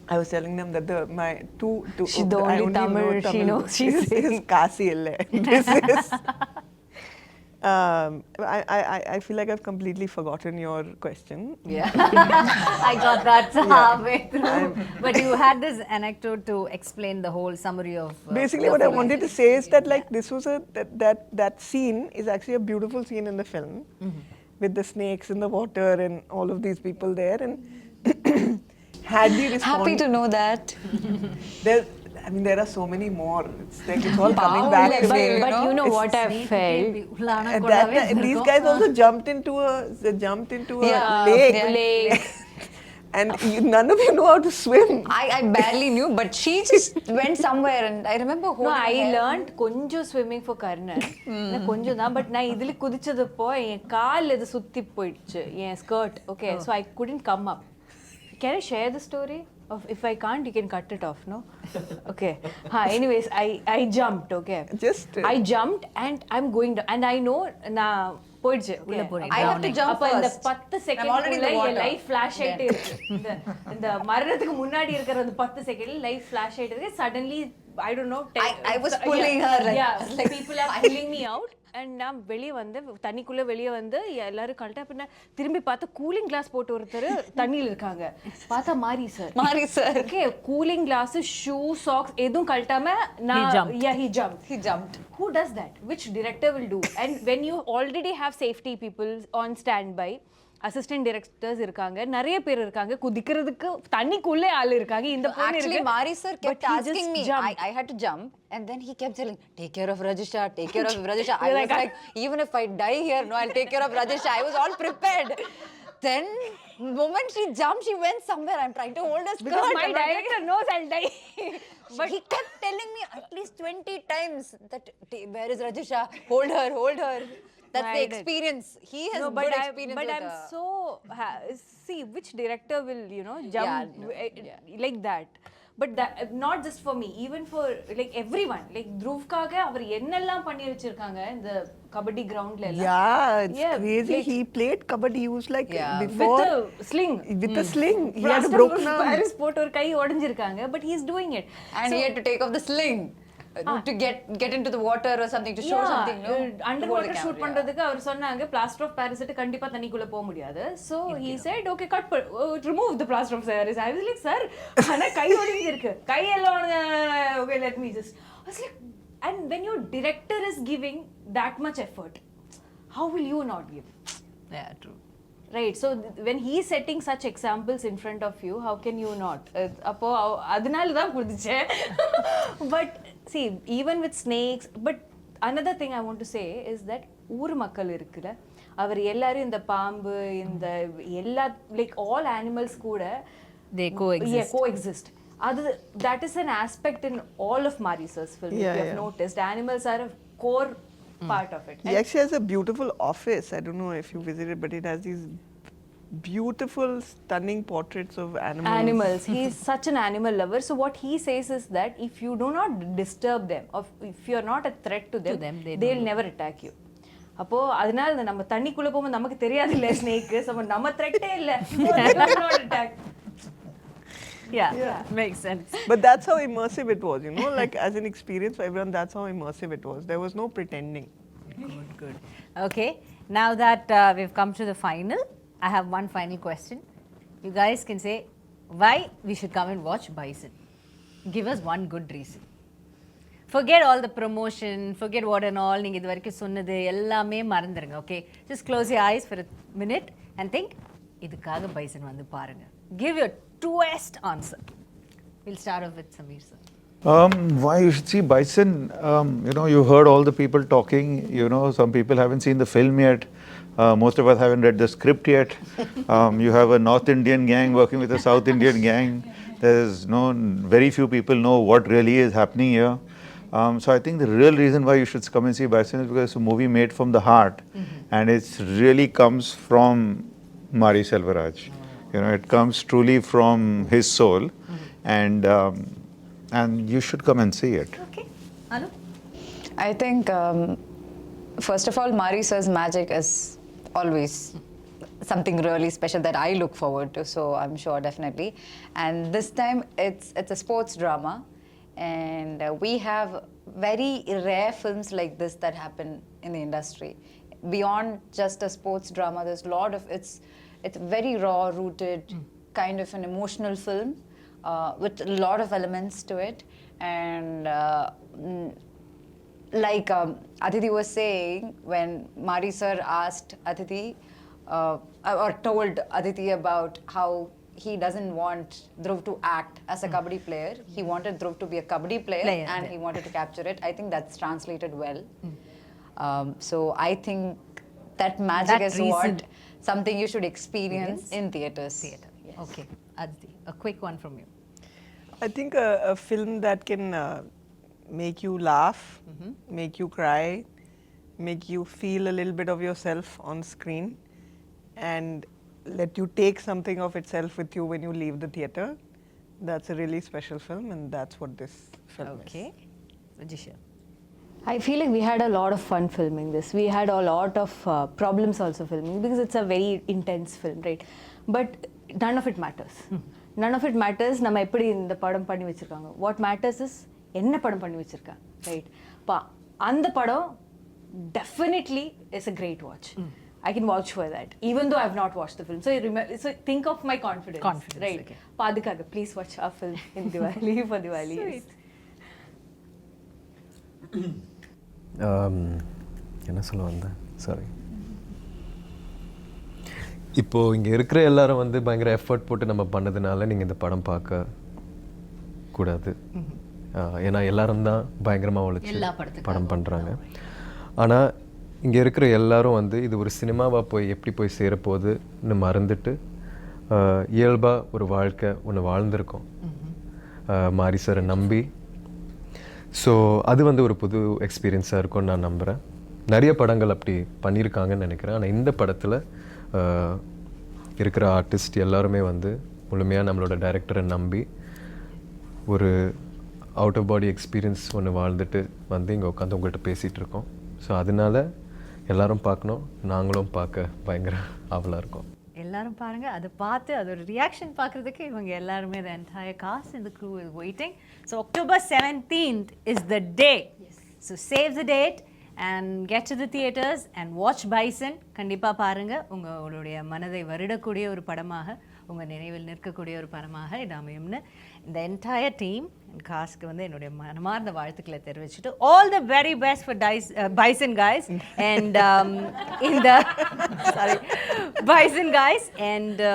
I was telling them that my two
She the
I
only
know
Tamil she knows she's
is Kasi ille. This is I feel like I've completely forgotten your question.
Yeah.
I got that halfway through. But you had this anecdote to explain the whole summary of.
Basically, what I wanted to say is that like this was that scene is actually a beautiful scene in the film, with the snakes in the water and all of these people there, and had we responded,
Happy to know that.
there are so many more. It's like it's all coming back to me.
But you know
It's
what I felt?
At that time, these guys also jumped into a
Yeah,
lake.
yeah.
Lake.
And none of you know how to swim.
I barely knew, but she just went somewhere, and I remember
No,
holding
I
her hair.
learned கொஞ்சம் swimming for Karnan. கொஞ்சம் தான், but நான் இதில் குதிச்சதப்போ என் கால் இது சுத்தி போயிடுச்சு, என் skirt. Okay, so I couldn't come up. Can I share the story? If I can't, you can cut it off, no? Okay. Anyways, I jumped, okay. I jumped and I'm going down. And I know, நான் போயிடுச்சு.
I have to jump
அப்ப இந்த
first.
10
I'm already in the
second
water.
Life flash ஆயிட்டே இருக்கு. இந்த மரணத்துக்கு முன்னாடி இருக்கிற அந்த 10 செகண்ட் லைஃப் ஃபிளாஷ் ஆயிட்டே இருக்கு. Suddenly I don't know.
I was pulling her like.
Yeah, people are pulling me out. And நான் வெளியே வந்து தண்ணிக்குள்ளே வெளியே வந்து எல்லாரும் கழட்டா பின்ன திரும்பி பார்த்தா கூலிங் கிளாஸ் போட்டு ஒருத்தர் தண்ணியில் இருக்காங்க. பார்த்தா மாரி sir okay, cooling glass, shoe, socks எதுவும் கழட்டாம நான் he jumped. Who does that? Which director will do? And when you already have safety people on standby, assistant directors இருக்காங்க, நிறைய பேர் இருக்காங்க, குதிக்கிறதுக்கு தண்ணிக்குள்ளே ஆள் இருக்காங்க. இந்த பொண்ணு
Actually,
இருக்கு.
Mari sir kept
But he
asking
just
me.
jumped.
I had to jump, and then he kept telling, "Take care of Rajisha, take care of Rajisha." I was like, even if I die here, no, I'll take care of Rajisha. I was all prepared. Then, the moment she jumped, she went somewhere. I'm trying to hold her skirt.
Because my
I'm like,
director knows I'll die.
but he kept telling me at least 20 times that, where is Rajisha? Hold her. That's the experience. He has good experience.
But
with
I'm so see which director will jump like that. But that not just for me, even for like everyone. Like Dhruvkaga அவர் என்னெல்லாம் பண்ணி வச்சிருக்காங்க இந்த கபடி கிரவுண்ட்ல எல்லாம்.
Yeah, it's crazy. Like, he played kabaddi. He was like before
with a sling.
With a sling. He had a broken arm.
Paris போட்டு ஒரு கை உடைஞ்சிருக்காங்க. But he's doing it.
And he had to take off the sling. To get into the water or something, to show something, no?
Underwater shoot பண்றதுக்கு அவர் சொன்னாங்க plaster of paris கிட்ட கண்டிப்பா தண்ணிக்குள்ள போக முடியாது. So he said, okay, remove the plaster of paris. I was like, sir, ஆனா கை ஒடிஞ்சு இருக்கு, கை எல்லாம் okay, let me just. I was like, and when your director is giving that much effort, how will you not give?
Yeah, true.
Right, so when he's setting such examples in front of you, how can you not? அப்போ அதனால தான் குதிச்சேன். But see, even with snakes, but another thing I want to say is that ஊர் மக்கள் இருக்குல்ல, அவர் எல்லாரும் இந்த பாம்பு, இந்த எல்லா like all animals கூட
they coexist.
Yeah, coexist. That is an aspect in all of Marisel's films. If you have noticed, animals are a core part of it.
He actually has a beautiful office. I don't know if you visited, but it has these beautiful, stunning portraits of animals.
He's such an animal lover. So what he says is that if you do not disturb them, or if you're not a threat to them, they'll never attack you. அப்போ அதனால நம்ம தண்ணிக்குள்ள போகும்போது நமக்கு தெரியாது இல்ல snake, நம்ம த்ரெட்டே இல்ல, not attack. Yeah, makes sense.
But that's how immersive it was, you know, like as an experience for everyone, that's how immersive it was. There was no pretending.
Good. Okay, now that we've come to the final, I have one final question. You guys can say why we should come and watch Bison. Give us one good reason. Forget all the promotion, forget what and all. நீங்க இது வரைக்கும் சொன்னது எல்லாமே மறந்துருங்க. Okay, just close your eyes for a minute. and think இதுக்காக bison வந்து பாருங்க. Give your truest answer. We'll start off with Sameer sir.
Why you should see Bison? You know, you heard all the people talking. You know, some people haven't seen the film yet. Most of us haven't read the script yet. You have a North Indian gang working with a South Indian gang. There's very few people know what really is happening here. So I think the real reason why you should come and see Bison is because it's a movie made from the heart, and it really comes from Mariselvaraj. You know, it comes truly from his soul, and you should come and see it.
Okay. Anu?
I think, first of all, Mari sir's magic is always something really special that I look forward to, so I'm sure definitely. And this time it's a sports drama, and we have very rare films like this that happen in the industry. Beyond just a sports drama, there's a lot of, it's very raw rooted, kind of an emotional film with a lot of elements to it. And like Aditi was saying, when Mari sir asked Aditi or told Aditi about how he doesn't want Dhruv to act as a kabaddi player, he wanted Dhruv to be a kabaddi player, and he wanted to capture it. I think that's translated well. So I think that magic is what something you should experience in theatres.
Yes. Okay. Aditi, a quick one from you.
I think a film that can make you laugh, make you cry, make you feel a little bit of yourself on screen, and let you take something of itself with you when you leave the theatre. That's a really special film, and that's what this film is.
Okay. Vijisha.
I feel like we had a lot of fun filming this. We had a lot of problems also filming because it's a very intense film, right? But none of it matters. None of it matters. நம்ம எப்படி இந்த படம் பண்ணி வச்சிருக்காங்க. What matters is என்ன படம் பண்ணி வச்சிருக்கா, right? அந்த படம் definitely is a great watch. I can vouch for that, even though I have not watched the film. So think of my confidence, right?
Okay.
Padikaga, please watch our film in Diwali for Diwali. Yes.
என்ன சொல்ல வந்தேன், sorry. இப்போது இங்கே இருக்கிற எல்லாரும் வந்து பயங்கர effort போட்டு நம்ம பண்ணதுனால நீங்கள் இந்த படம் பார்க்க கூடாது. ஏன்னா எல்லாரும் தான் பயங்கரமாக உழைச்சி படம் பண்ணுறாங்க. ஆனால் இங்கே இருக்கிற எல்லாரும் வந்து இது ஒரு சினிமாவாக போய் எப்படி போய் சேரப்போகுதுன்னு மறந்துட்டு இயல்பாக ஒரு வாழ்க்கை ஒன்று வாழ்ந்திருக்கோம் மாரி சாரை நம்பி. ஸோ அது வந்து ஒரு புது எக்ஸ்பீரியன்ஸாக இருக்கும்னு நான் நம்புகிறேன். நிறைய படங்கள் அப்படி பண்ணியிருக்காங்கன்னு நினைக்கிறேன். ஆனால் இந்த படத்தில் இருக்கிற ஆர்டிஸ்ட் எல்லாருமே வந்து முழுமையாக நம்மளோட டைரக்டரை நம்பி ஒரு அவுட் ஆஃப் பாடி எக்ஸ்பீரியன்ஸ் ஒன்று வாழ்ந்துட்டு வந்து இங்கே உட்காந்து உங்கள்கிட்ட பேசிகிட்டு இருக்கோம். ஸோ அதனால எல்லாரும் பார்க்கணும், நாங்களும் பார்க்க பயங்கர ஆவலாக இருக்கோம்.
எல்லாரும் பாருங்க, அதை பார்த்து அதோட ரியாக்ஷன் பார்க்குறதுக்கு இவங்க எல்லாருமே the entire cast and the crew is waiting. So October 17th is the day. Yes. So save the date and get to the theatres and watch Bison. கண்டிப்பாக பாருங்க, உங்களுடைய மனதை வருடக்கூடிய ஒரு படமாக, உங்கள் நினைவில் நிற்கக்கூடிய ஒரு படமாக இது அமையும்னு இந்த என்டையர் டீம் அண்ட் காஸ்ட்க்கு வந்து என்னுடைய மனமார்ந்த வாழ்த்துக்களை தெரிவிச்சுட்டு all the very best for Bison guys and Bison guys and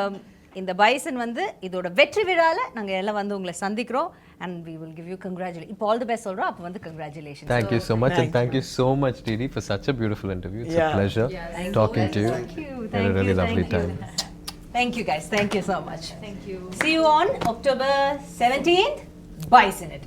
இந்த பைசன் வந்து இதோட வெற்றி விழாவில் நாங்கள் எல்லாம் வந்து உங்களை சந்திக்கிறோம் and we will give you congratulations. இப்போ all the best சொல்கிறோம், அப்போ வந்து congratulations.
Thank you so much and thank you so much Didi for such a beautiful interview. It's a pleasure talking to you.
Thank you.
Had a really lovely time.
Thank you guys. Thank you so much. Thank you. See you on October 17th. Bison it.